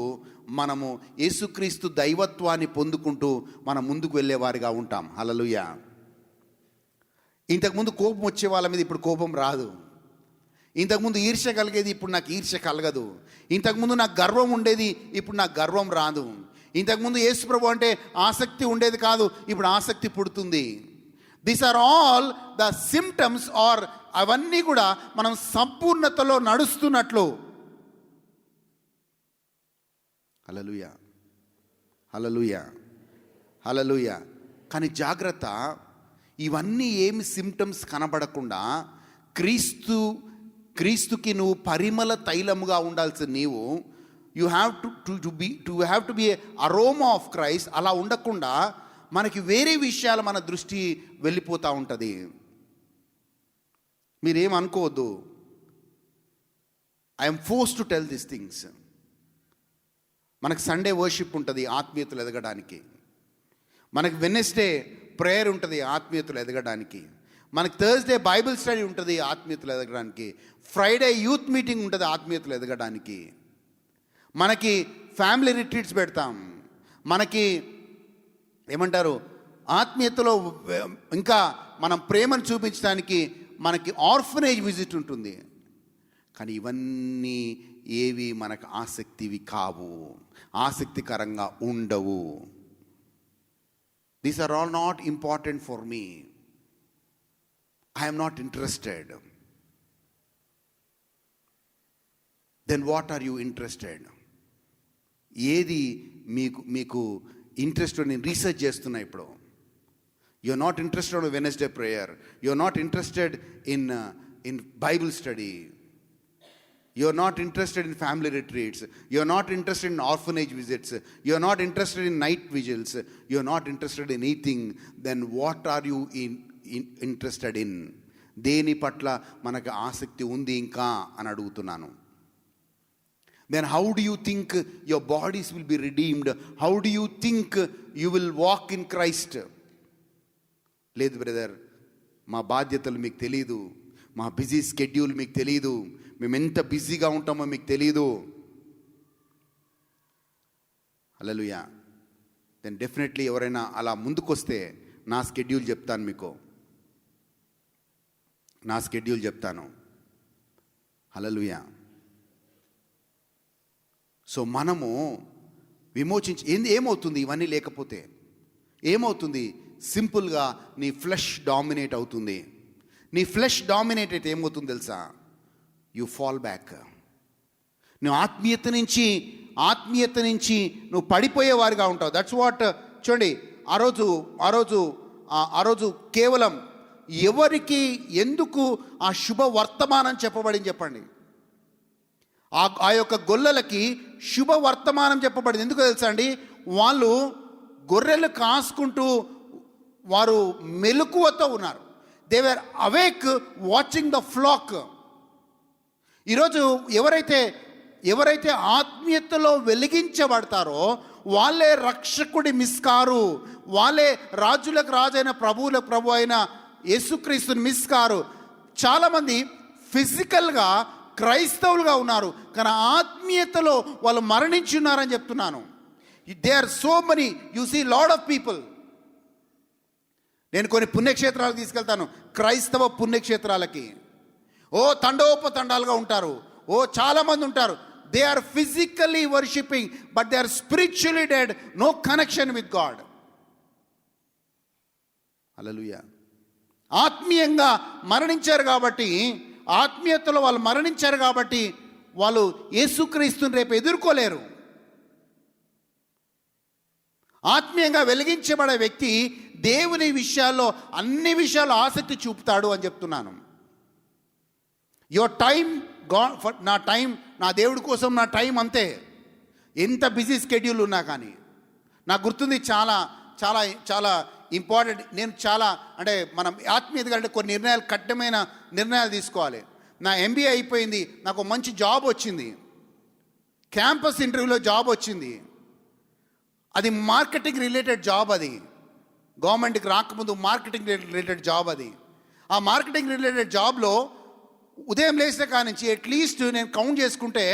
మనము యేసుక్రీస్తు దైవత్వాన్ని పొందుకుంటూ మనం ముందుకు వెళ్ళేవారిగా ఉంటాం. హల్లెలూయా. ఇంతకుముందు కోపం వచ్చే వాళ్ళ మీద ఇప్పుడు కోపం రాదు. ఇంతకుముందు ఈర్ష్య కలిగేది, ఇప్పుడు నాకు ఈర్ష్య కలగదు. ఇంతకుముందు నాకు గర్వం ఉండేది, ఇప్పుడు నాకు గర్వం రాదు. ఇంతకుముందు యేసు ప్రభు అంటే ఆసక్తి ఉండేది కాదు, ఇప్పుడు ఆసక్తి పుడుతుంది. These are all the symptoms, are అవన్నీ కూడా మనం సంపూర్ణతలో నడుస్తున్నట్లు. హల్లెలూయా, హల్లెలూయా, హల్లెలూయా. కానీ జాగ్రత్త, ఇవన్నీ ఏమి సిమ్టమ్స్ కనబడకుండా క్రీస్తుకి నువ్వు పరిమళ తైలముగా ఉండాల్సిన నీవు, you have to be aroma of Christ. అలా ఉండకుండా మనకి వేరే విషయాలు మన దృష్టి వెళ్ళిపోతూ ఉంటుంది. మీరేమనుకోవద్దు. I'm force to tell this things. మనకు సండే వర్షిప్ ఉంటుంది ఆత్మీయతలు ఎదగడానికి. మనకు వెడ్నెస్డే ప్రేయర్ ఉంటుంది ఆత్మీయతలు ఎదగడానికి. మనకు థర్స్డే బైబిల్ స్టడీ ఉంటుంది ఆత్మీయతలు ఎదగడానికి. ఫ్రైడే యూత్ మీటింగ్ ఉంటుంది ఆత్మీయతలు ఎదగడానికి. మనకి ఫ్యామిలీ రిట్రీట్స్ పెడతాం. మనకి ఏమంటారు, ఆత్మీయతలో ఇంకా మనం ప్రేమను చూపించడానికి మనకి ఆర్ఫనేజ్ విజిట్ ఉంటుంది. కానీ ఇవన్నీ ఏవి మనకు ఆసక్తివి కావు, ఆసక్తికరంగా ఉండవు. These are all not important for me. I'm not interested. Then what are you interested? ఏది మీకు ఇంట్రెస్ట్? నేను రీసెర్చ్ చేస్తున్నా ఇప్పుడు. you're not interested in Wednesday prayer, you're not interested in Bible study, you're not interested in family retreats, you're not interested in orphanage visits, you're not interested in night vigils, you're not interested in anything, then what are you interested in? దేని పట్ల మనకు ఆసక్తి ఉంది ఇంకా అని అడుగుతున్నాను. Then how do you think your bodies will be redeemed? How do you think you will walk in Christ? లేదు brother, మా బాధ్యతలు మీకు తెలీదు, మా బిజీ స్కెడ్యూల్ మీకు తెలీదు, మేము ఎంత బిజీగా ఉంటామో మీకు తెలీదు. హల్లెలూయా. దెన్ డెఫినెట్లీ ఎవరైనా అలా ముందుకొస్తే నా స్కెడ్యూల్ చెప్తాను, మీకు నా స్కెడ్యూల్ చెప్తాను. హల్లెలూయా. సో మనము ఏమవుతుంది ఇవన్నీ లేకపోతే? ఏమవుతుంది? సింపుల్గా నీ ఫ్లెష్ డామినేట్ అవుతుంది. నీ ఫ్లెష్ డామినేట్ అయితే ఏమవుతుంది తెలుసా? You fall back. నువ్వు ఆత్మీయత నుంచి నువ్వు పడిపోయేవారుగా ఉంటావు. That's what. చూడండి, ఆ రోజు కేవలం ఎవరికి ఎందుకు ఆ శుభ వర్తమానం చెప్పబడింది చెప్పండి? ఆ యొక్క గొల్లలకి శుభ వర్తమానం చెప్పబడింది. ఎందుకు తెలుసా అండి? వాళ్ళు గొర్రెలు కాసుకుంటూ వారు మెలకువతో ఉన్నారు. They were awake watching the flax. ఈరోజు ఎవరైతే ఆత్మీయతలో వెలిగించబడతారో వాళ్ళే రక్షకుడి మిస్ కారు. వాళ్ళే రాజులకు రాజైన ప్రభువులకు ప్రభు అయిన యేసుక్రీస్తుని మిస్ కారు. చాలామంది ఫిజికల్గా క్రైస్తవులుగా ఉన్నారు, కానీ ఆత్మీయతలో వాళ్ళు మరణించి ఉన్నారని చెప్తున్నాను. They are so many, you see lot of people. నేను కొన్ని పుణ్యక్షేత్రాలకు తీసుకెళ్తాను, క్రైస్తవ పుణ్యక్షేత్రాలకి. తండోపతండాలుగా ఉంటారు, చాలామంది ఉంటారు. They are physically worshipping, but they are spiritually dead, no connection with God. హల్లెలూయా. ఆత్మీయంగా మరణించారు కాబట్టి, ఆత్మీయతలో వాళ్ళు మరణించారు కాబట్టి వాళ్ళు యేసుక్రీస్తుని రేపు ఎదుర్కోలేరు. ఆత్మీయంగా వెలిగించబడే వ్యక్తి దేవుని విషయాల్లో అన్ని విషయాల్లో ఆసక్తి చూపుతాడు అని చెప్తున్నాను. యువర్ టైం నా దేవుడి కోసం నా టైం అంతే. ఎంత బిజీ స్కెడ్యూల్ ఉన్నా కానీ నాకు గుర్తుంది, చాలా చాలా చాలా ఇంపార్టెంట్. నేను మనం ఆత్మీయతగా అంటే కొన్ని కఠినమైన నిర్ణయాలు తీసుకోవాలి. నా MBA అయిపోయింది, నాకు మంచి జాబ్ వచ్చింది, క్యాంపస్ ఇంటర్వ్యూలో జాబ్ వచ్చింది. అది మార్కెటింగ్ రిలేటెడ్ జాబ్. అది గవర్నమెంట్కి రాకముందు మార్కెటింగ్ రిలేటెడ్ జాబ్. అది ఆ మార్కెటింగ్ రిలేటెడ్ జాబ్లో ఉదయం లేచిన కాడి నుంచి అట్లీస్ట్ నేను కౌంట్ చేసుకుంటే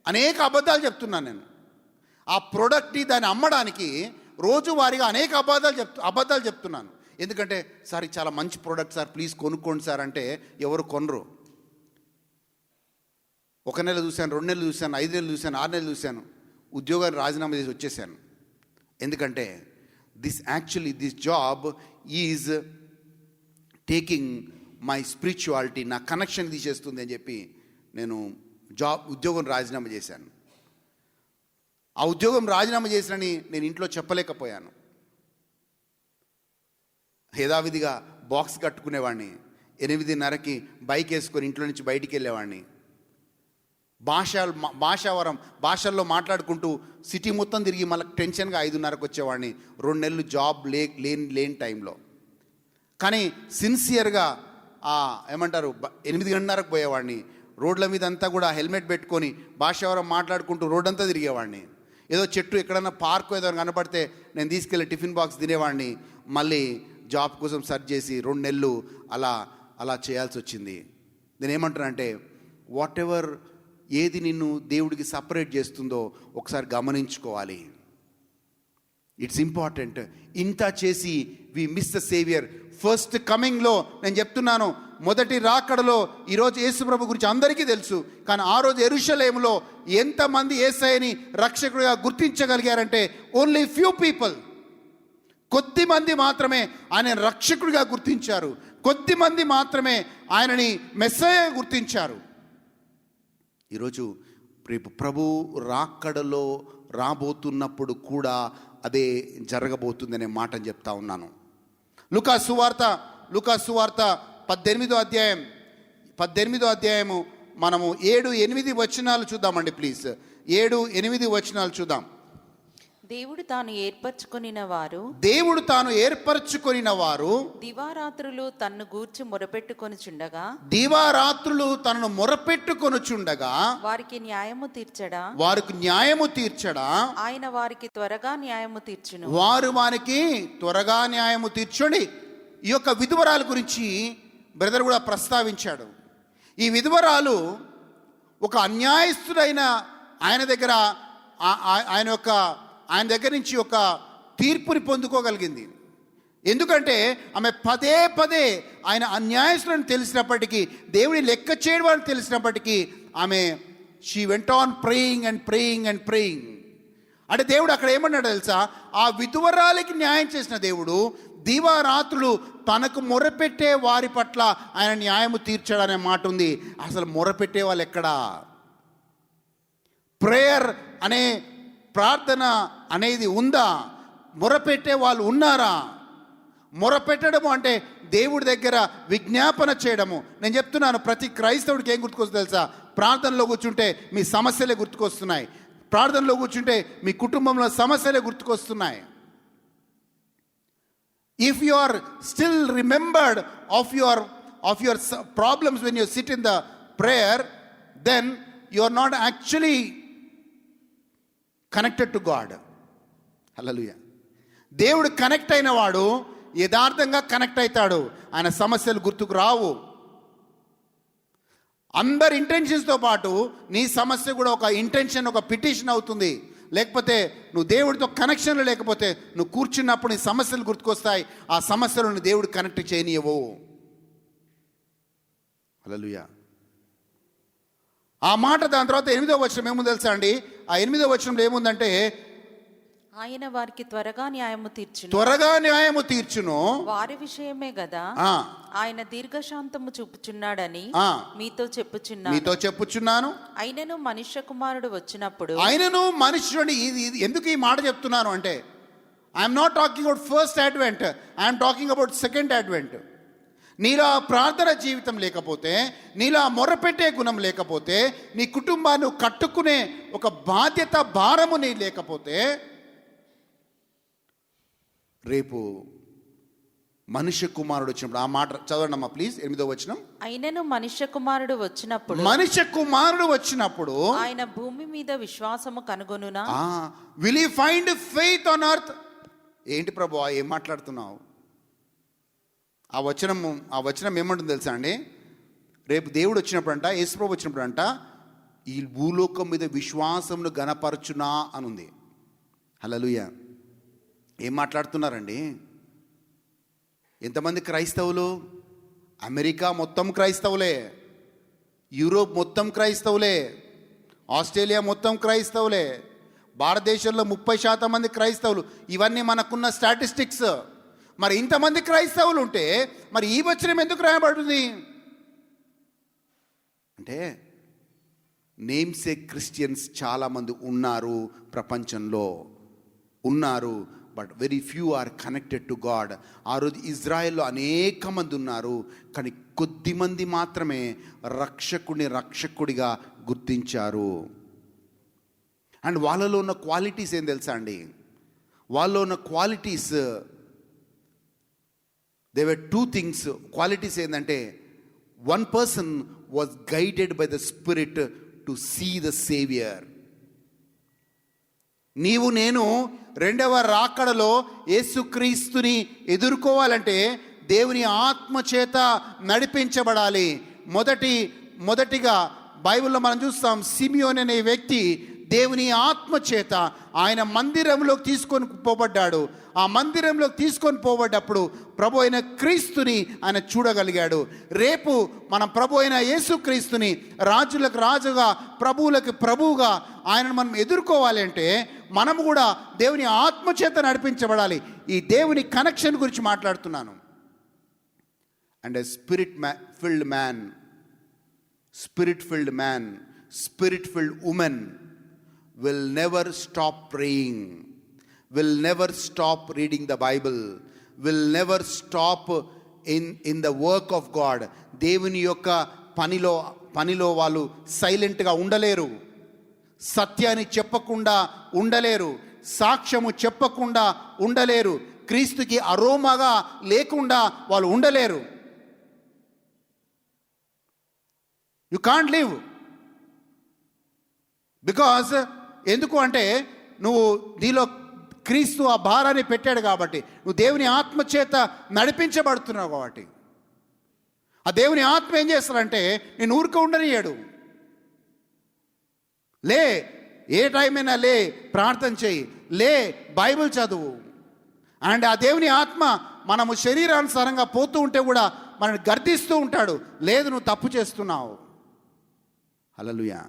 అనేక అబద్ధాలు చెప్తున్నాను. నేను ఆ ప్రోడక్ట్ని దాన్ని అమ్మడానికి రోజువారీగా అనేక అబద్ధాలు చెప్తున్నాను. ఎందుకంటే సార్ ఇది చాలా మంచి ప్రోడక్ట్ సార్, ప్లీజ్ కొనుక్కోండి సార్ అంటే ఎవరు కొనరు. 1 నెల చూశాను, 2 నెలలు చూశాను, 5 నెలలు చూశాను, 6 నెలలు చూశాను, ఉద్యోగాన్ని రాజీనామా చేసి వచ్చేసాను. ఎందుకంటే this job is taking my spirituality, నా కనెక్షన్ తీసేస్తుంది అని చెప్పి నేను ఉద్యోగం రాజీనామా చేశాను. ఆ ఉద్యోగం రాజీనామా చేసినని నేను ఇంట్లో చెప్పలేకపోయాను. యథావిధిగా బాక్స్ కట్టుకునేవాడిని, 8:30కి బైక్ వేసుకొని ఇంట్లో నుంచి బయటికి వెళ్ళేవాడిని. భాషల్లో మాట్లాడుకుంటూ సిటీ మొత్తం తిరిగి మళ్ళీ టెన్షన్గా 5:30కి వచ్చేవాడిని. 2 నెలలు జాబ్ లేని టైంలో. కానీ సిన్సియర్గా 8:30కు పోయేవాడిని. రోడ్ల మీద అంతా కూడా హెల్మెట్ పెట్టుకొని భాషావరం మాట్లాడుకుంటూ రోడ్డంతా తిరిగేవాడిని. ఏదో చెట్టు ఎక్కడన్నా పార్క్ ఏదో కనపడితే నేను తీసుకెళ్ళి టిఫిన్ బాక్స్ తినేవాడిని. మళ్ళీ జాబ్ కోసం సెర్చ్ చేసి 2 నెలలు అలా చేయాల్సి వచ్చింది. నేను ఏమంటానంటే, వాట్ ఎవర్ ఏది నిన్ను దేవుడికి సపరేట్ చేస్తుందో ఒకసారి గమనించుకోవాలి. It's important. ఇంత చేసి we miss the saviour. First కమింగ్లో నేను చెప్తున్నాను, మొదటి రాకడలో ఈరోజు యేసుప్రభు గురించి అందరికీ తెలుసు, కానీ ఆ రోజు యెరూషలేములో ఎంతమంది యేసయ్యని రక్షకుడిగా గుర్తించగలిగారంటే ఓన్లీ ఫ్యూ పీపుల్. కొద్దిమంది మాత్రమే ఆయన రక్షకుడిగా గుర్తించారు, కొద్దిమంది మాత్రమే ఆయనని మెస్సయ్యగా గుర్తించారు. ఈరోజు రేపు ప్రభు రాకడలో రాబోతున్నప్పుడు కూడా అదే జరగబోతుందనే మాటని చెప్తా ఉన్నాను. లూకాసు సువార్త 18వ అధ్యాయము మనము 7-8 వచనాలు చూద్దామండి ప్లీజ్. 7-8 వచనాలు చూద్దాం. దేవుడు తాను ఏర్పరచుకొనిన వారు దేవుడు తాను ఏర్పరచుకొనిన వారు దివారాత్రులు తన్ను గూర్చి మొరపెట్టుకొనుచుండగా దివారాత్రులు తనను మొరపెట్టుకొనుచుండగా వారికి న్యాయము తీర్చడా వారికి న్యాయము తీర్చడా ఆయన వారికి త్వరగా న్యాయము తీర్చును. వారు వారికి త్వరగా న్యాయము తీర్చండి. ఈ యొక్క విధవరాల గురించి బ్రదర్ కూడా ప్రస్తావించాడు. ఈ విధవరాలు ఒక అన్యాయస్తుడైన ఆయన దగ్గర ఆయన దగ్గర నుంచి ఒక తీర్పుని పొందుకోగలిగింది. ఎందుకంటే ఆమె పదే పదే ఆయన అన్యాయస్తులను తెలిసినప్పటికీ, దేవుని లెక్క చేయడం అని తెలిసినప్పటికీ ఆమె she went on praying and praying and praying. అంటే దేవుడు అక్కడ ఏమన్నాడు తెలుసా, ఆ విధవరాలికి న్యాయం చేసిన దేవుడు దివారాత్రులు తనకు మొరపెట్టే వారి పట్ల ఆయన న్యాయము తీర్చాడనే మాట ఉంది. అసలు మొరపెట్టే వాళ్ళు ఎక్కడా? ప్రేయర్ అనే ప్రార్థన అనేది ఉందా? మొరపెట్టే వాళ్ళు ఉన్నారా? మొరపెట్టడము అంటే దేవుడి దగ్గర విజ్ఞాపన చేయడము. నేను చెప్తున్నాను, ప్రతి క్రైస్తవుడికి ఏం గుర్తుకొస్తుంది తెలుసా? ప్రార్థనలో కూర్చుంటే మీ సమస్యలే గుర్తుకొస్తున్నాయి. ప్రార్థనలో కూర్చుంటే మీ కుటుంబంలో సమస్యలే గుర్తుకొస్తున్నాయి. If you are still remembered of your problems when you sit in the prayer, then you are not actually connected to God. Hallelujah. దేవుడు కనెక్ట్ అయిన వాడు యథార్థంగా కనెక్ట్ అవుతాడు. ఆయన సమస్యలు గుర్తుకు రావు. అందరి ఇంటెన్షన్స్తో పాటు నీ సమస్య కూడా ఒక ఇంటెన్షన్, ఒక పిటిషన్ అవుతుంది. లేకపోతే నువ్వు దేవుడితో కనెక్షన్లు లేకపోతే నువ్వు కూర్చున్నప్పుడు నీ సమస్యలు గుర్తుకొస్తాయి. ఆ సమస్యలను దేవుడు కనెక్ట్ చేయనియవు. హల్లెలూయా. ఆ మాట దాని తర్వాత 8వ వచనం ఏముంది తెలుసా అండి? ఆ 8వ వచనంలో ఏముందంటే, ఆయన వారికి త్వరగా న్యాయము తీర్చును. త్వరగా న్యాయము తీర్చును. వారి విషయమే కదా ఆయన దీర్ఘశాంతము చూపుచున్నాడని మీతో చెప్పుచున్నాను. అయినను మనుష్య కుమారుడు వచ్చినప్పుడు, ఆయనను మనుష్యుడు. ఎందుకు ఈ మాట చెప్తున్నాను అంటే, I'm not talking about first advent, I'm talking about second advent. నీలో ప్రార్థన జీవితం లేకపోతే, నీలో మొరపెట్టే గుణం లేకపోతే, నీ కుటుంబాన్ని కట్టుకునే ఒక బాధ్యత భారము నీ లేకపోతే, రేపు మనుష్య కుమారుడు వచ్చినప్పుడు, ఆ మాట చదవండి అమ్మా ప్లీజ్, 8వ వచనం. అయినను మనుష్య కుమారుడు వచ్చినప్పుడు, మనుష్య కుమారుడు వచ్చినప్పుడు ఆయన భూమి మీద విశ్వాసము కనుగొనునా? Will he find faith on earth? ఏంటి ప్రభు ఏం మాట్లాడుతున్నావు? ఆ వచనం ఏమంటుంది తెలుసా అండి? రేపు దేవుడు వచ్చినప్పుడు అంట, యేసుప్రభు వచ్చినప్పుడు అంట, ఈ భూలోకం మీద విశ్వాసమును గణపరచునా అని ఉంది. హల్లెలూయా. ఏం మాట్లాడుతున్నారండి? ఎంతమంది క్రైస్తవులు? అమెరికా మొత్తం క్రైస్తవులే, యూరోప్ మొత్తం క్రైస్తవులే, ఆస్ట్రేలియా మొత్తం క్రైస్తవులే, భారతదేశంలో 30% మంది క్రైస్తవులు. ఇవన్నీ మనకున్న స్టాటిస్టిక్స్. మరి ఇంతమంది క్రైస్తవులు ఉంటే మరి ఈ వచనం ఎందుకు రాయబడుతుంది అంటే, నేమ్సేక్ క్రిస్టియన్స్ చాలామంది ఉన్నారు, ప్రపంచంలో ఉన్నారు, but very few are connected to God. ఆ రోజు ఇజ్రాయెల్లో అనేక మంది ఉన్నారు, కానీ కొద్ది మంది మాత్రమే రక్షకుడిగా గుర్తించారు. అండ్ వాళ్ళలో ఉన్న క్వాలిటీస్ ఏం తెలుసా అండి? వాళ్ళలో ఉన్న qualities, they were 2 things. Qualities ఏంటంటే, one person was guided by the Spirit to see the Savior. నీవు నేను రెండవ రాకడలో యేసుక్రీస్తుని ఎదుర్కోవాలంటే దేవుని ఆత్మ చేత నడిపించబడాలి. మొదటిగా బైబిల్లో మనం చూస్తాం, సిమియోన్ అనే వ్యక్తి దేవుని ఆత్మ చేత ఆయన మందిరంలోకి తీసుకొని పోబడ్డాడు. ఆ మందిరంలోకి తీసుకొని పోబడ్డప్పుడు ప్రభు అయిన క్రీస్తుని ఆయన చూడగలిగాడు. రేపు మనం ప్రభు అయిన యేసుక్రీస్తుని రాజులకు రాజుగా, ప్రభువులకు ప్రభువుగా ఆయనను మనం ఎదుర్కోవాలి అంటే మనము కూడా దేవుని ఆత్మ చేత నడిపించబడాలి. ఈ దేవుని కనెక్షన్ గురించి మాట్లాడుతున్నాను. And a spirit field man, spirit field women will never stop praying, will never stop reading the Bible, will never stop in the work of God. దేవుని యొక్క పనిలో వాళ్ళు సైలెంట్గా ఉండలేరు, సత్యాన్ని చెప్పకుండా ఉండలేరు. సాక్ష్యము చెప్పకుండా ఉండలేరు. క్రీస్తుకి అరోమాగా లేకుండా వాళ్ళు ఉండలేరు. You can't live. బికాజ్ ఎందుకు అంటే నువ్వు నీలో క్రీస్తు ఆ భారాన్ని పెట్టాడు కాబట్టి, నువ్వు దేవుని ఆత్మ చేత నడిపించబడుతున్నావు కాబట్టి. ఆ దేవుని ఆత్మ ఏం చేస్తాడంటే నేను ఊరికే ఉండనియాడు. లే, ఏ టైం అయినా లే, ప్రార్థన చేయి, లే, బైబిల్ చదువు. అండ్ ఆ దేవుని ఆత్మ మనము శరీరానుసారంగా పోతూ ఉంటే కూడా మనల్ని గర్దిస్తూ ఉంటాడు, లేదు నువ్వు తప్పు చేస్తున్నావు. హల్లెలూయా.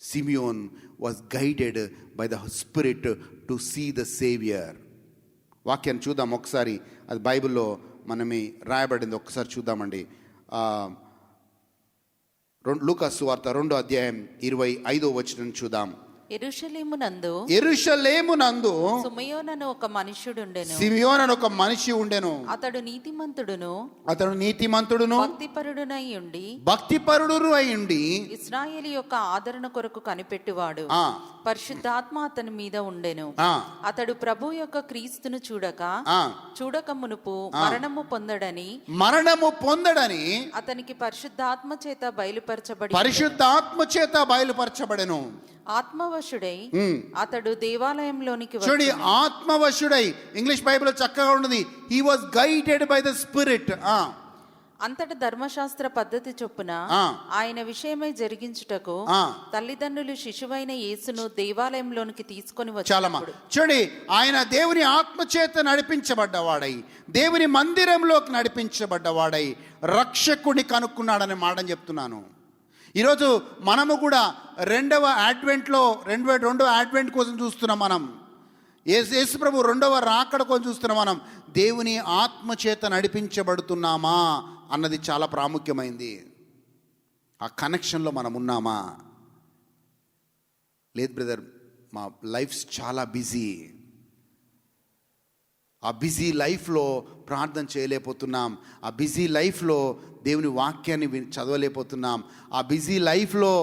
Simeon was guided by the spirit to see the saviour. వాక్యాన్ని చూద్దాం ఒకసారి, అది బైబిల్లో మనమే రాయబడింది, ఒక్కసారి చూద్దామండి. లూకాసు సువార్త 2వ అధ్యాయం 25వ వచనం చూద్దాం. యెరూషలేమునందు సిమియోనను ఒక మనుష్యుడుండెను. సిమియోనను ఒక మనిషి ఉండెను. అతడు నీతిమంతుడును భక్తిపరుడు అయి ఉండి ఇశ్రాయేలు యొక్క ఆదరణ కొరకు కనిపెట్టువాడు. పరిశుద్ధాత్మ అతని మీద ఉండెను. అతడు ప్రభు యొక్క క్రీస్తును చూడక మునుపు మరణము పొందడని అతనికి పరిశుద్ధాత్మ చేత బయలుపరచబడెను. ఆత్మవశుడై అతడు దేవాలయంలోనికి చూడండి, ఆత్మవశుడై ఇంగ్లీష్ బైబిల్లో చక్కగా ఉన్నది, he was guided by the spirit. అంతట ధర్మశాస్త్ర పద్ధతి చొప్పున ఆయన విషయమై జరిగించుటకు తల్లిదండ్రులు శిశువైన యేసును దేవాలయంలోనికి తీసుకొని వచ్చారు. చూడండి, ఆయన దేవుని ఆత్మ చేత నడిపించబడ్డవాడై, దేవుని మందిరంలోకి నడిపించబడ్డవాడై రక్షకుడిని కనుక్కున్నాడనే మాటని చెప్తున్నాను. ఈరోజు మనము కూడా రెండవ అడ్వెంట్ కోసం చూస్తున్నాం. మనం యేసు ప్రభు రెండవ రాకడ కోసం చూస్తున్నాం. మనం దేవుని ఆత్మ చేత నడిపించబడుతున్నామా అన్నది చాలా ప్రాముఖ్యమైంది. ఆ కనెక్షన్లో మనం ఉన్నామా? లేదు బ్రదర్, మా లైఫ్స్ చాలా బిజీ. ఆ బిజీ లైఫ్లో ప్రార్థన చేయలేకపోతున్నాం. ఆ బిజీ లైఫ్లో దేవుని వాక్యాన్ని చదవలేకపోతున్నాం. ఆ బిజీ లైఫ్లో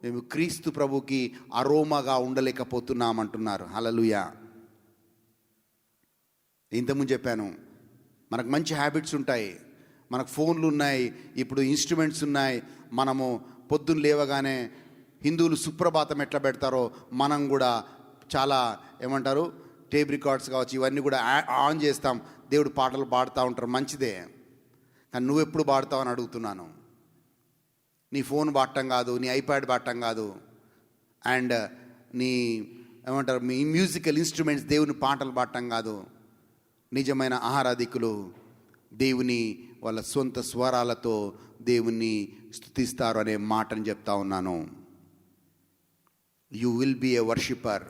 మేము క్రీస్తు ప్రభుకి అరోమాగా ఉండలేకపోతున్నాం అంటున్నారు. హల్లెలూయా. ఇంతకుముందు చెప్పాను, మనకు మంచి హ్యాబిట్స్ ఉంటాయి, మనకు ఫోన్లు ఉన్నాయి, ఇప్పుడు ఇన్స్ట్రుమెంట్స్ ఉన్నాయి. మనము పొద్దున్న లేవగానే హిందువులు సుప్రభాతం ఎట్లా పెడతారో మనం కూడా చాలా ఏమంటారు టేప్ రికార్డ్స్ కావచ్చు, ఇవన్నీ కూడా ఆన్ చేస్తాం. దేవుడు పాటలు పాడుతూ ఉంటారు, మంచిదే. కానీ నువ్వెప్పుడు పాడతావు అని అడుగుతున్నాను. నీ ఫోన్ పాడటం కాదు, నీ ఐప్యాడ్ పాడటం కాదు, అండ్ నీ ఏమంటారు మీ మ్యూజికల్ ఇన్స్ట్రుమెంట్స్ దేవుని పాటలు పాడటం కాదు. నిజమైన ఆరాధికులు దేవుని వాళ్ళ సొంత స్వరాలతో దేవుణ్ణి స్తుతిస్తారు అనే మాటని చెప్తా ఉన్నాను. You will be a worshipper.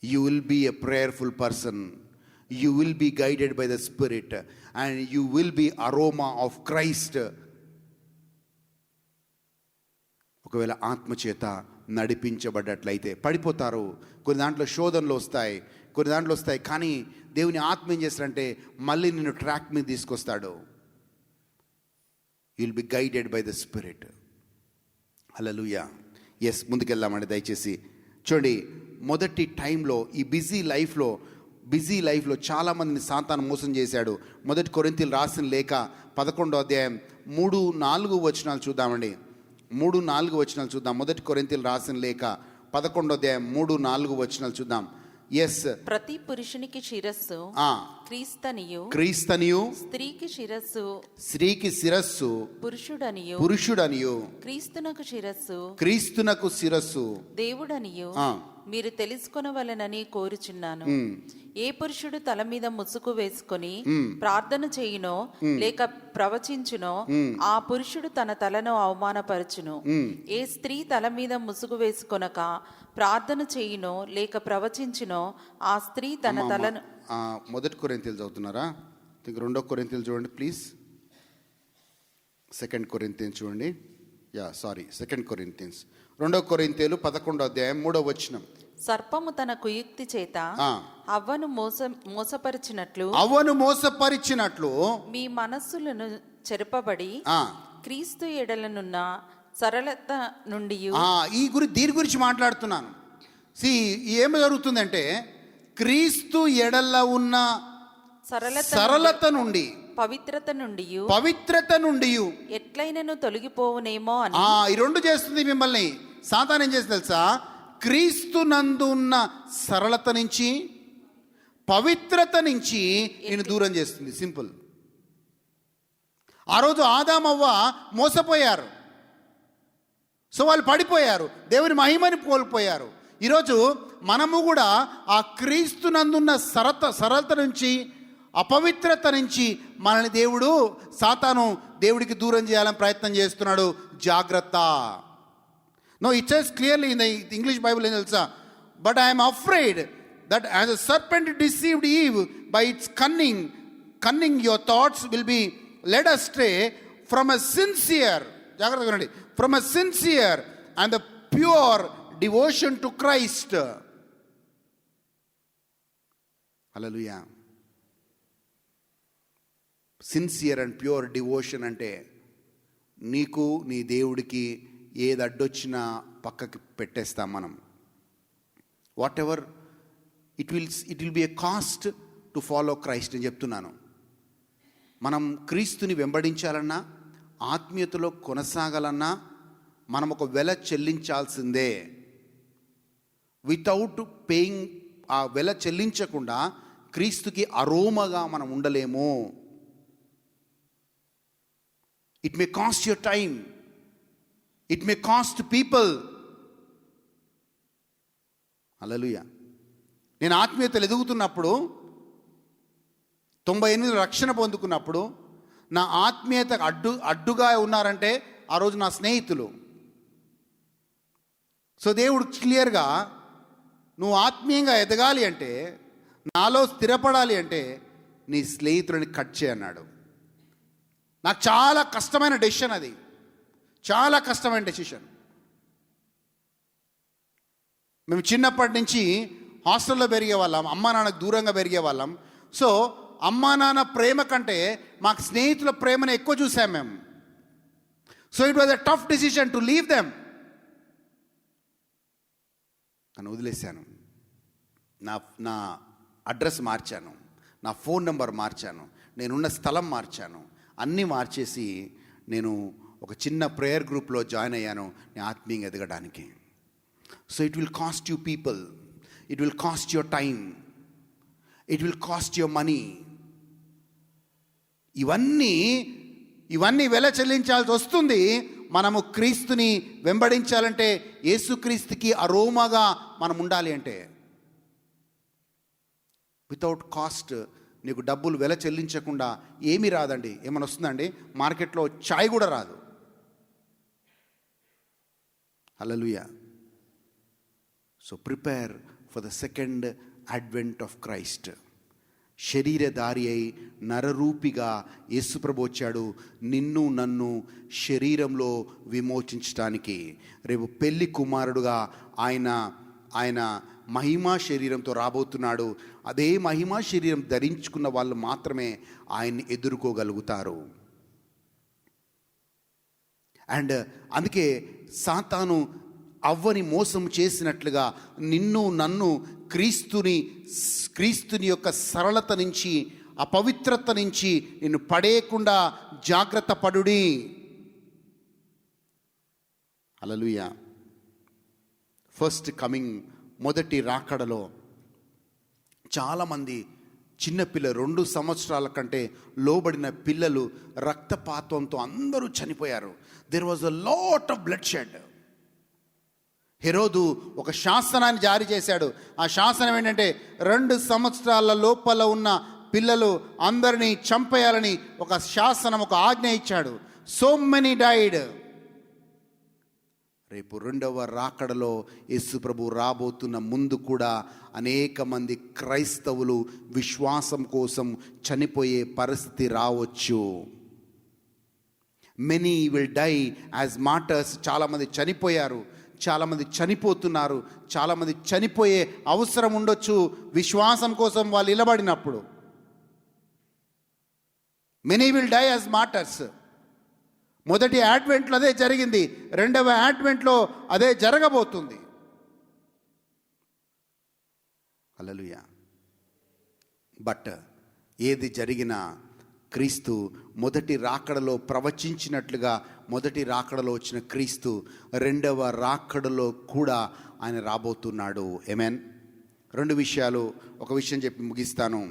You will be a prayerful person. You will be guided by the Spirit. And you will be aroma of Christ. ఒకవేళ ఆత్మచేత నడిపించబడ్డట్లయితే పడిపోతారు. కొన్ని దాంట్లో శోధనలు వస్తాయి, కొన్ని దాంట్లో వస్తాయి. కానీ దేవుని ఆత్మ ఏం చేస్తాడంటే మళ్ళీ నిన్ను ట్రాక్ మీద తీసుకొస్తాడు. You will be guided by the spirit. హల్లెలూయా. ఎస్, ముందుకెళ్దామండి దయచేసి. చూడండి, మొదటి టైంలో ఈ బిజీ లైఫ్లో చాలామందిని సాతాను మోసం చేశాడు. 1 కొరింథీయులు రాసిన లేఖ 11వ అధ్యాయం 3-4 వచనాలు చూద్దామండి. 3-4 వచనాలు చూద్దాం. 1 కొరింథీయులు రాసిన లేఖ 11వ అధ్యాయం 3-4 వచనాలు చూద్దాం. ఎస్. ప్రతి పురుషునికి శిరస్సు క్రీస్తనియు స్త్రీకి శిరస్సు పురుషుడనియు క్రీస్తునకు శిరస్సు దేవుడనియు మీరు తెలుసుకొనవలెనని కోరుచున్నాను. ఏ పురుషుడు తల మీద ముసుగు వేసుకొని ప్రార్థన చేయునో లేక ప్రవచించునో ఆ పురుషుడు తన తలను అవమానపరచును. ఏ స్త్రీ తల మీద ముసుగు వేసుకొనక ప్రార్థన చేయునో లేక ప్రవచించునో ఆ స్త్రీ తన తలను. 1 కొరింథీయులు చదువుతున్నారా? 2 కొరింథీయులు చూడండి ప్లీజ్. 2 కొరింథీయులు చూడండి. 2 కొరింథీయులు 2 కొరింథీయులు 11వ అధ్యాయం 3వ వచనం. సర్పము తన కుయుక్తి చేత అవ్వను మోసపరిచినట్లు మీ మనస్సులను చెరపబడి క్రీస్తు ఎడలనున్న సరళత నుండి దీని గురించి మాట్లాడుతున్నాను. ఏమి జరుగుతుందంటే క్రీస్తు ఎడల ఉన్న సరళత నుండి పవిత్రత నుండి ఎట్లయినను తొలగిపోవునేమో అని ఈ రెండు చేస్తుంది మిమ్మల్ని. సాతాను ఏం చేస్తుంది తెలుసా? క్రీస్తు నందు ఉన్న సరళత నుంచి, పవిత్రత నుంచి నేను దూరం చేస్తుంది. సింపుల్. ఆ రోజు ఆదామవ్వ మోసపోయారు, సో వాళ్ళు పడిపోయారు, దేవుని మహిమని కోల్పోయారు. ఈరోజు మనము కూడా ఆ క్రీస్తు నందున్న సరళత నుంచి, అపవిత్రత నుంచి మనల్ని సాతాను దేవుడికి దూరం చేయాలని ప్రయత్నం చేస్తున్నాడు. జాగ్రత్త. No, it says clearly in the English Bible ఏం తెలుసా? But I'm afraid that as a serpent deceived Eve by its cunning your thoughts will be led astray from a sincere, జాగ్రత్తగా వినండి, from a sincere and the pure devotion to Christ. Hallelujah. Sincere and pure devotion అంటే నీకు నీ దేవుడికి ఏది అడ్డొచ్చినా పక్కకి పెట్టేస్తాం మనం. Whatever it will be a cost to follow Christ అని చెప్తున్నాను. మనం క్రీస్తుని వెంబడించాలన్నా, ఆత్మీయతలో కొనసాగాలన్నా మనం ఒక వెల చెల్లించాల్సిందే. వితౌట్ పేయింగ్, ఆ వెల చెల్లించకుండా క్రీస్తుకి అరోమగా మనం ఉండలేము. It may cost your time, it may cost people. హల్లెలూయా. నేను ఆత్మీయతలు ఎదుగుతున్నప్పుడు, 98 రక్షణ పొందుకున్నప్పుడు, నా ఆత్మీయతకు అడ్డుగా ఉన్నారంటే ఆ రోజు నా స్నేహితులు. సో దేవుడు క్లియర్గా, నువ్వు ఆత్మీయంగా ఎదగాలి అంటే, నాలో స్థిరపడాలి అంటే నీ స్నేహితులని కట్ చేయన్నాడు. నాకు చాలా కష్టమైన డెసిషన్ అది, చాలా కష్టమైన డెసిషన్. మేము చిన్నప్పటి నుంచి హాస్టల్లో పెరిగే వాళ్ళం, అమ్మా నాన్నకు దూరంగా పెరిగే వాళ్ళం. సో అమ్మా నాన్న ప్రేమ కంటే మాకు స్నేహితుల ప్రేమను ఎక్కువ చూసాం మేము. So it was a tough decision to leave them. నన్ను వదిలేశాను, నా అడ్రస్ మార్చాను, నా ఫోన్ నెంబర్ మార్చాను, నేనున్న స్థలం మార్చాను, అన్నీ మార్చేసి నేను ఒక చిన్న ప్రేయర్ గ్రూప్లో జాయిన్ అయ్యాను నేను ఆత్మీయంగా ఎదగడానికి. So it will cost you people, it will cost your time, it will cost your money. ఇవన్నీ వెల చెల్లించాల్సి వస్తుంది. మనము క్రీస్తుని వెంబడించాలంటే, యేసుక్రీస్తుకి అరోమాగా మనం ఉండాలి అంటే. వితౌట్ కాస్ట్, నీకు డబ్బులు వెల చెల్లించకుండా ఏమీ రాదండి. ఏమైనా వస్తుందండి? మార్కెట్లో చాయ్ కూడా రాదు. హల్లెలూయా. So prepare for the second advent of Christ. శరీరధారి అయి నరరూపిగా యేసుప్రభు వచ్చాడు నిన్ను నన్ను శరీరంలో విమోచించడానికి. రేపు పెళ్లి కుమారుడుగా ఆయన మహిమా శరీరంతో రాబోతున్నాడు. అదే మహిమా శరీరం ధరించుకున్న వాళ్ళు మాత్రమే ఆయన్ని ఎదుర్కోగలుగుతారు. అండ్ అందుకే సాతాను అవ్వని మోసం చేసినట్లుగా నిన్ను నన్ను క్రీస్తుని యొక్క సరళత నుంచి, అపవిత్రత నుంచి నిన్ను పడేయకుండా జాగ్రత్త పడుడి. హల్లెలూయా. ఫస్ట్ కమింగ్, మొదటి రాకడలో చాలామంది చిన్నపిల్లలు, 2 సంవత్సరాల కంటే లోబడిన పిల్లలు రక్తపాతంతో అందరూ చనిపోయారు. There was a lot of blood shed. హెరోదు ఒక శాసనాన్ని జారీ చేశాడు. ఆ శాసనం ఏంటంటే 2 సంవత్సరాల లోపల ఉన్న పిల్లలు అందరినీ చంపేయాలని ఒక శాసనం, ఒక ఆజ్ఞ ఇచ్చాడు. So many died. రేపు 2వ రాకడలో యేసు ప్రభు రాబోతున్న ముందు కూడా అనేక మంది క్రైస్తవులు విశ్వాసం కోసం చనిపోయే పరిస్థితి రావచ్చు. Many will die as martyrs. చాలామంది చనిపోయారు, చాలామంది చనిపోతున్నారు, చాలామంది చనిపోయే అవసరం ఉండొచ్చు విశ్వాసం కోసం వాళ్ళు నిలబడినప్పుడు. Many will die as martyrs. మొదటి అడ్వెంట్లో అదే జరిగింది, 2వ అడ్వెంట్లో అదే జరగబోతుంది. హల్లెలూయా. బట్ ఏది జరిగినా క్రీస్తు మొదటి రాకడలో ప్రవచించినట్లుగా మొదటి రాకడలో వచ్చిన క్రీస్తు రెండవ రాకడలో కూడా ఆయన రాబోతున్నాడు. ఆమేన్. రెండు విషయాలు, ఒక విషయం చెప్పి ముగిస్తాను.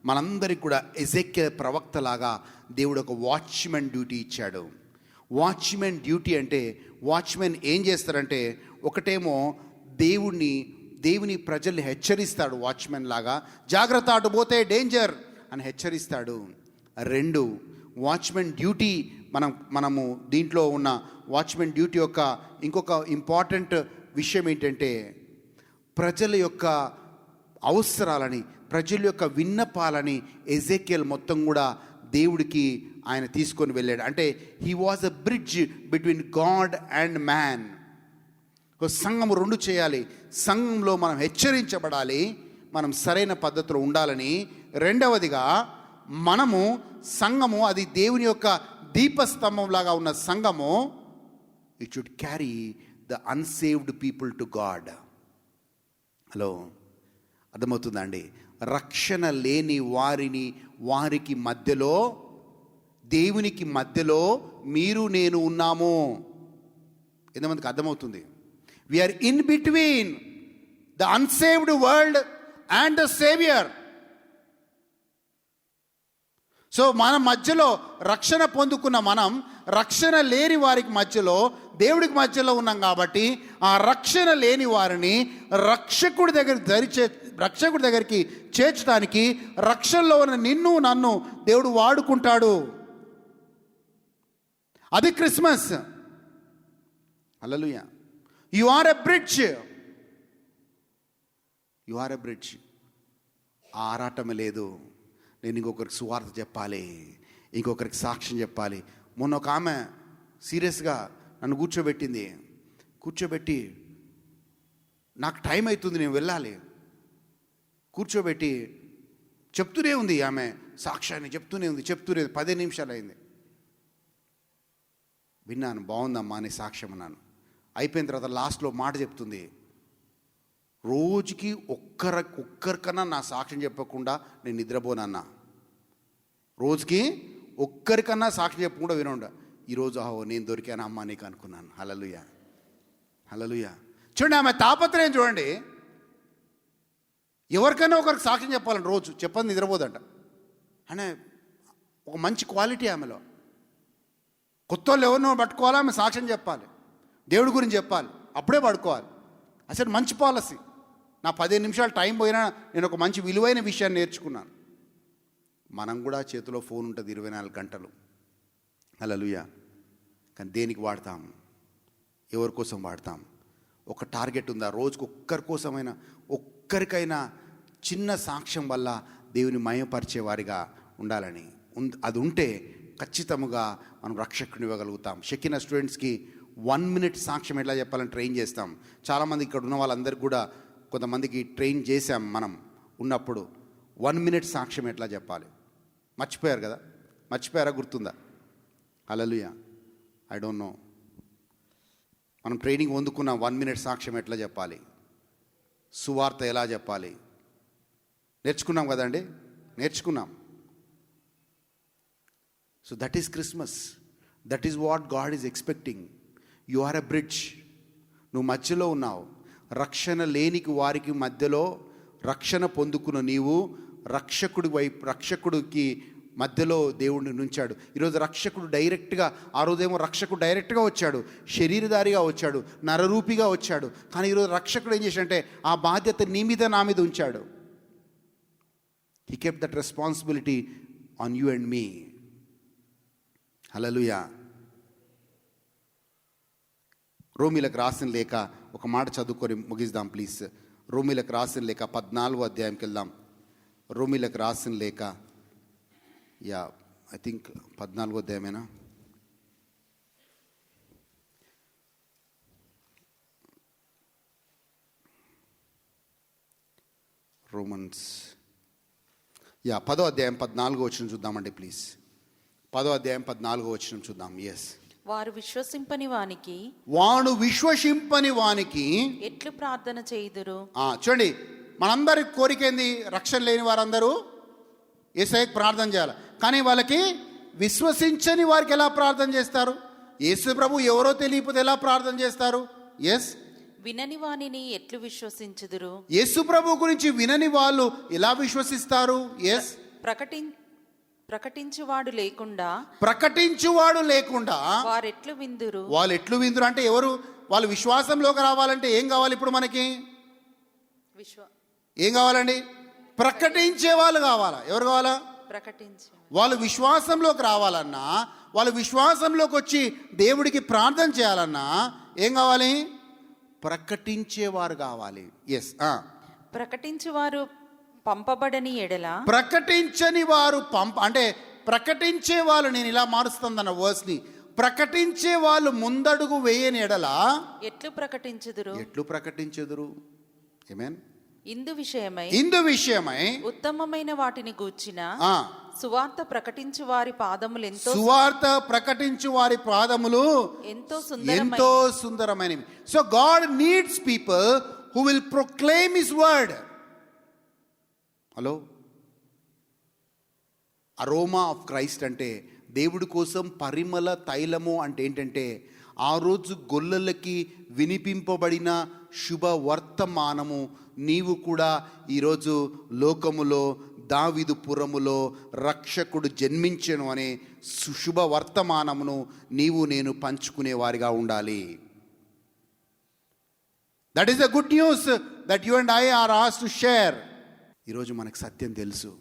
మనందరికి కూడా ఎజెక్యెల్ ప్రవక్తలాగా దేవుడు ఒక వాచ్మెన్ డ్యూటీ ఇచ్చాడు. వాచ్మెన్ డ్యూటీ అంటే వాచ్మెన్ ఏం చేస్తారంటే, ఒకటేమో దేవుని ప్రజల్ని హెచ్చరిస్తాడు వాచ్మెన్ లాగా, జాగ్రత్త అటు పోతే డేంజర్ అని హెచ్చరిస్తాడు. రెండు, వాచ్మెన్ డ్యూటీ మనము దీంట్లో ఉన్న వాచ్మెన్ డ్యూటీ యొక్క ఇంకొక ఇంపార్టెంట్ విషయం ఏంటంటే, ప్రజల యొక్క అవసరాలని, ప్రజల యొక్క విన్నపాలని ఎజెకియల్ మొత్తం కూడా దేవుడికి ఆయన తీసుకొని వెళ్ళాడు. అంటే he was a bridge between God and man. సంఘము రెండు చేయాలి. సంఘంలో మనం హెచ్చరించబడాలి, మనం సరైన పద్ధతిలో ఉండాలని. రెండవదిగా సంఘము అది దేవుని యొక్క దీపస్తంభం లాగా ఉన్న సంఘము, it should carry the unsaved people to God. Hello, అర్థమవుతుందా అండి? రక్షణ లేని వారికి మధ్యలో, దేవునికి మధ్యలో మీరు నేను ఉన్నాము. ఎంతమందికి అర్థమవుతుంది? We are in between the unsaved world and the saviour. So మన మధ్యలో రక్షణ పొందుకున్న మనం రక్షణ లేని వారికి మధ్యలో, దేవుడికి మధ్యలో ఉన్నాం కాబట్టి ఆ రక్షణ లేని వారిని రక్షకుడి దగ్గరికి చేర్చడానికి, రక్షణలో ఉన్న నిన్ను నన్ను దేవుడు వాడుకుంటాడు. అది క్రిస్మస్. హల్లెలూయా. You are a bridge. You are a bridge. ఆరాటమే లేదు, నేను ఇంకొకరికి సువార్త చెప్పాలి, ఇంకొకరికి సాక్ష్యం చెప్పాలి. మొన్న ఒక ఆమె సీరియస్గా నన్ను కూర్చోబెట్టి నాకు టైం అవుతుంది, నేను వెళ్ళాలి, కూర్చోబెట్టి చెప్తూనే ఉంది. ఆమె సాక్ష్యాన్ని చెప్తూనే ఉంది. 15 నిమిషాలు అయింది. విన్నాను, బాగుందమ్మా అని సాక్ష్యం అన్నాను. అయిపోయిన తర్వాత లాస్ట్లో మాట చెప్తుంది, రోజుకి ఒక్కరికన్నా నా సాక్ష్యం చెప్పకుండా నేను నిద్రపోనన్నా. రోజుకి ఒక్కరికన్నా సాక్ష్యం చెప్పకుండా వినండా. ఈరోజు నేను దొరికాను అమ్మా నీకు అనుకున్నాను. హల్లెలూయా, హల్లెలూయా. చూడండి, ఆమె తాపత్రయం చూడండి. ఎవరికైనా ఒకరికి సాక్ష్యం చెప్పాలని రోజు చెప్పని నిద్రపోదంట. అనే ఒక మంచి క్వాలిటీ ఆమెలో. కొత్త వాళ్ళు ఎవరినో పట్టుకోవాలి, ఆమె సాక్ష్యం చెప్పాలి, దేవుడి గురించి చెప్పాలి, అప్పుడే పడుకోవాలి. అసలు మంచి పాలసీ. నా 15 నిమిషాలు టైం పోయినా నేను ఒక మంచి విలువైన విషయాన్ని నేర్చుకున్నాను. మనం కూడా చేతిలో ఫోన్ ఉంటుంది 24 గంటలు. హల్లెలూయా. కానీ దేనికి వాడతాం? ఎవరి కోసం వాడతాం? ఒక టార్గెట్ ఉందా? రోజుకు ఒక్కరికైనా చిన్న సాక్ష్యం వల్ల దేవుని మయపరిచేవారిగా ఉండాలని. అది ఉంటే ఖచ్చితంగా మనం రక్షకుని ఇవ్వగలుగుతాం. షెకినా స్టూడెంట్స్కి 1 మినిట్ సాక్ష్యం ఎట్లా చెప్పాలని ట్రైన్ చేస్తాం. చాలామంది ఇక్కడ ఉన్న వాళ్ళందరికీ కూడా కొంతమందికి ట్రైన్ చేశాం మనం ఉన్నప్పుడు. 1 మినిట్ సాక్ష్యం ఎట్లా చెప్పాలి మర్చిపోయారు కదా? మర్చిపోయారా? గుర్తుందా? హల్లెలూయా. I don't know. మనం ట్రైనింగ్ పొందుకున్నాం 1 మినిట్ సాక్ష్యం ఎట్లా చెప్పాలి, సువార్త ఎలా చెప్పాలి నేర్చుకున్నాం కదండి, నేర్చుకున్నాం. So that is Christmas. That is what God is expecting. You are a bridge. నువ్వు మధ్యలో ఉన్నావు. రక్షణ లేనికి వారికి మధ్యలో రక్షణ పొందుకున్న నీవు రక్షకుడికి మధ్యలో దేవుడిని నుంచాడు. ఈరోజు రక్షకుడు డైరెక్ట్గా, ఆ రోజేమో రక్షకుడు డైరెక్ట్గా వచ్చాడు, శరీరధారిగా వచ్చాడు, నరరూపిగా వచ్చాడు. కానీ ఈరోజు రక్షకుడు ఏం చేశాడంటే ఆ బాధ్యత నీ మీద నా మీద ఉంచాడు. He kept that responsibility on you and me. హల్లెలూయా. రోమీలకు రాసిన లేఖ ఒక మాట చదువుకొని ముగిద్దాం ప్లీజ్. రోమీలకు రాసిన లేఖ 14వ అధ్యాయంకి వెళ్దాం. రోమీలకు రాసిన లేఖ, ఐ థింక్ 14వ అధ్యాయమేనా? రోమన్స్ 10వ అధ్యాయం 14వ వచనం చూద్దామండి ప్లీజ్. 10వ అధ్యాయం 14వ వచనం చూద్దాం. ఎస్. వారు విశ్వసింపని వానికి ఎట్లు ప్రార్థన చేయుదురు? చూడండి, మనందరి కోరిక ఏంది? రక్షణ లేని వారందరూ యేసయ్యకు ప్రార్థన చేయాలి. కానీ వాళ్ళకి విశ్వసించని వారికి ఎలా ప్రార్థన చేస్తారు? యేసు ప్రభు ఎవరో తెలియకపోతే ఎలా ప్రార్థన చేస్తారు? ఎస్, వినని వానిని ఎట్లు విశ్వసించుదురు? యేసు ప్రభు గురించి వినని వాళ్ళు ఎలా విశ్వసిస్తారు? ఎస్, ప్రకటించువాడు లేకుండా ప్రకటించువాడు లేకుండా వారెట్లు విందురు? వాళ్ళు ఎట్లు విందురు అంటే ఎవరు? వాళ్ళు విశ్వాసంలోకి రావాలంటే ఏం కావాలి? ఇప్పుడు మనకి ఏం కావాలండి? ప్రకటించే వాళ్ళు కావాలా? ఎవరు కావాలా? ప్రకటించు. వాళ్ళు విశ్వాసంలోకి రావాలన్నా, వాళ్ళు విశ్వాసంలోకి వచ్చి దేవుడికి ప్రార్థన చేయాలన్నా ఏం కావాలి? ప్రకటించేవారు కావాలి. ఎస్, ప్రకటించువారు పంపబడని ఎడల, ప్రకటించని వారు అంటే ప్రకటించే వాళ్ళు, నేను ఇలా మారుస్తుందన్న వర్స్ని, ప్రకటించే వాళ్ళు ముందడుగు వేయని ఎడల ఎట్లు ప్రకటించుదురు? ఎట్లు ప్రకటించుదురు? ఆమేన్. ఇందు విషయమై ఉత్తమమైన వాటిని గూర్చిన సువార్త ప్రకటించు వారి పాదములు ఎంతో సుందరమైనవి. So God needs people who will proclaim his word. Hello, aroma of Christ అంటే దేవుడి కోసం పరిమళ తైలము అంటే ఏంటంటే ఆ రోజు గొల్లలకి వినిపింపబడిన శుభ వర్తమానము నీవు కూడా ఈరోజు లోకములో దావీదు పురములో రక్షకుడు జన్మించెను అనే శుభ వర్తమానమును నీవు నేను పంచుకునే వారిగా ఉండాలి. That is the good news that you and I are asked to share. ఈరోజు మనకు సత్యం తెలుసు,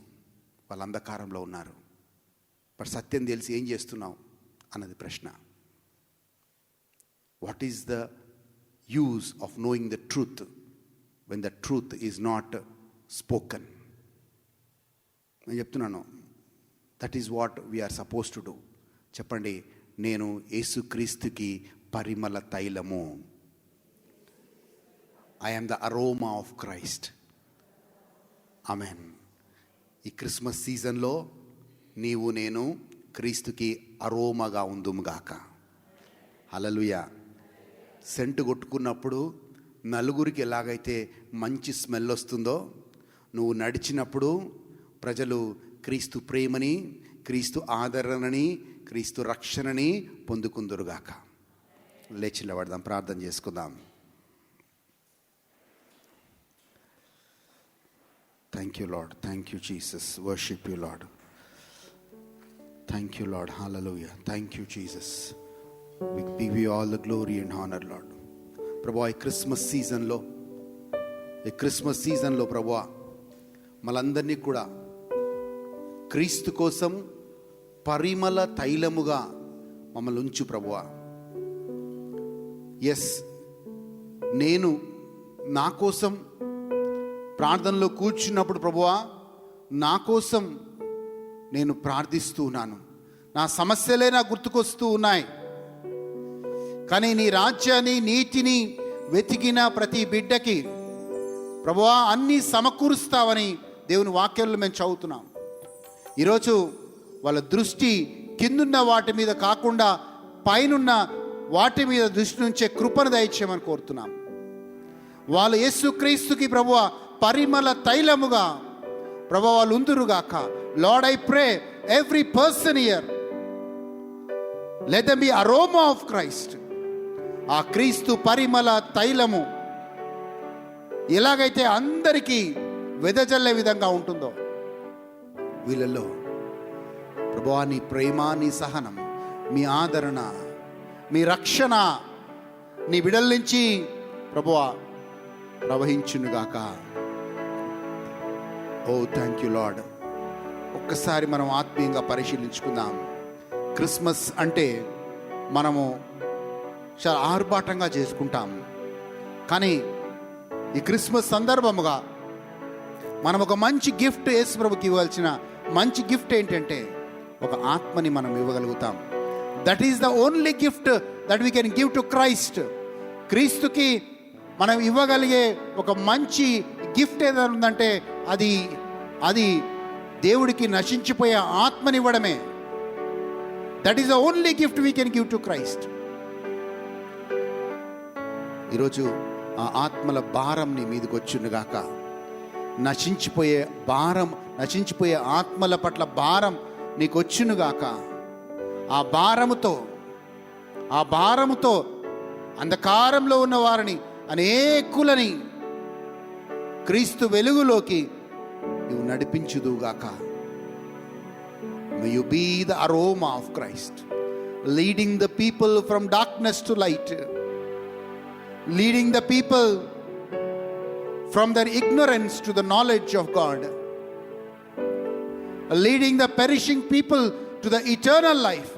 వాళ్ళు అంధకారంలో ఉన్నారు. బట్ సత్యం తెలిసి ఏం చేస్తున్నావు అన్నది ప్రశ్న. What is the use of knowing the truth when the truth is not spoken? నేను చెప్తున్నాను, that is what we are suppose to do. చెప్పండి, నేను యేసుక్రీస్తుకి పరిమళ తైలము. I am the aroma of Christ. Amen. ఈ క్రిస్మస్ సీజన్లో నీవు నేను క్రీస్తుకి అరోమాగా ఉందుముగాక. హల్లెలూయా. సెంటు కొట్టుకున్నప్పుడు నలుగురికి ఎలాగైతే మంచి స్మెల్ వస్తుందో, నువ్వు నడిచినప్పుడు ప్రజలు క్రీస్తు ప్రేమని, క్రీస్తు ఆదరణని, క్రీస్తు రక్షణని పొందుకుందురుగాక. లేచి నిలబడదాం, ప్రార్థన చేసుకుందాం. Thank you lord, thank you Jesus, worship you lord. Thank you lord, hallelujah. Thank you Jesus, we give you all the glory and honor, Lord. ప్రభువా, ఈ క్రిస్మస్ సీజన్లో ప్రభువా మనందరినీ కూడా క్రీస్తు కోసం పరిమళ తైలముగా మమ్మల్ని ఉంచు ప్రభువా. ఎస్, నేను నా కోసం ప్రార్థనలో కూర్చున్నప్పుడు ప్రభువా, నా కోసం నేను ప్రార్థిస్తూ ఉన్నాను. నా సమస్యలే నాకు గుర్తుకొస్తూ ఉన్నాయి. కానీ నీ రాజ్యాన్ని, నీతిని వెతికిన ప్రతి బిడ్డకి ప్రభువా అన్నీ సమకూరుస్తావని దేవుని వాక్యంలో మేము చదువుతున్నాం. ఈరోజు వాళ్ళ దృష్టి కిందున్న వాటి మీద కాకుండా పైనున్న వాటి మీద దృష్టి నుంచే కృపను దయచేయమని కోరుతున్నాం. వాళ్ళు యేసుక్రీస్తుకి ప్రభువా పరిమళ తైలముగా ప్రభువా వాళ్ళు ఉందురుగాక. Lord, I pray every person here, let them be aroma of Christ. ఆ క్రీస్తు పరిమళ తైలము ఎలాగైతే అందరికీ వెదజల్లే విధంగా ఉంటుందో, వీళ్ళల్లో ప్రభువా నీ ప్రేమ, నీ సహనం, మీ ఆదరణ, మీ రక్షణ నీ బిడ్డల నుంచి ప్రభువా ప్రవహించునుగాక. ఓ థ్యాంక్ యూ లార్డ్. ఒక్కసారి మనం ఆత్మీయంగా పరిశీలించుకుందాం. క్రిస్మస్ అంటే మనము చాలా ఆర్భాటంగా చేసుకుంటాం. కానీ ఈ క్రిస్మస్ సందర్భముగా మనం ఒక మంచి గిఫ్ట్, యేసు ప్రభుకి ఇవ్వాల్సిన మంచి గిఫ్ట్ ఏంటంటే ఒక ఆత్మని మనం ఇవ్వగలుగుతాం. That is the only gift that we can give to Christ. క్రీస్తుకి మనం ఇవ్వగలిగే ఒక మంచి గిఫ్ట్ ఏదైనా ఉందంటే అది దేవుడికి నశించిపోయే ఆత్మనివ్వడమే. That is the only gift we can give to Christ. ఈరోజు ఆ ఆత్మల భారం నీ మీదకి వచ్చునుగాక. నశించిపోయే భారం, నశించిపోయే ఆత్మల పట్ల భారం నీకు వచ్చునుగాక. ఆ భారముతో అంధకారంలో ఉన్న వారిని, అనేకులని క్రీస్తు వెలుగులోకి నువ్వు నడిపించుదుగాక. May you be the aroma of Christ, leading the people from darkness to light, leading the people from their ignorance to the knowledge of God, leading the perishing people to the eternal life.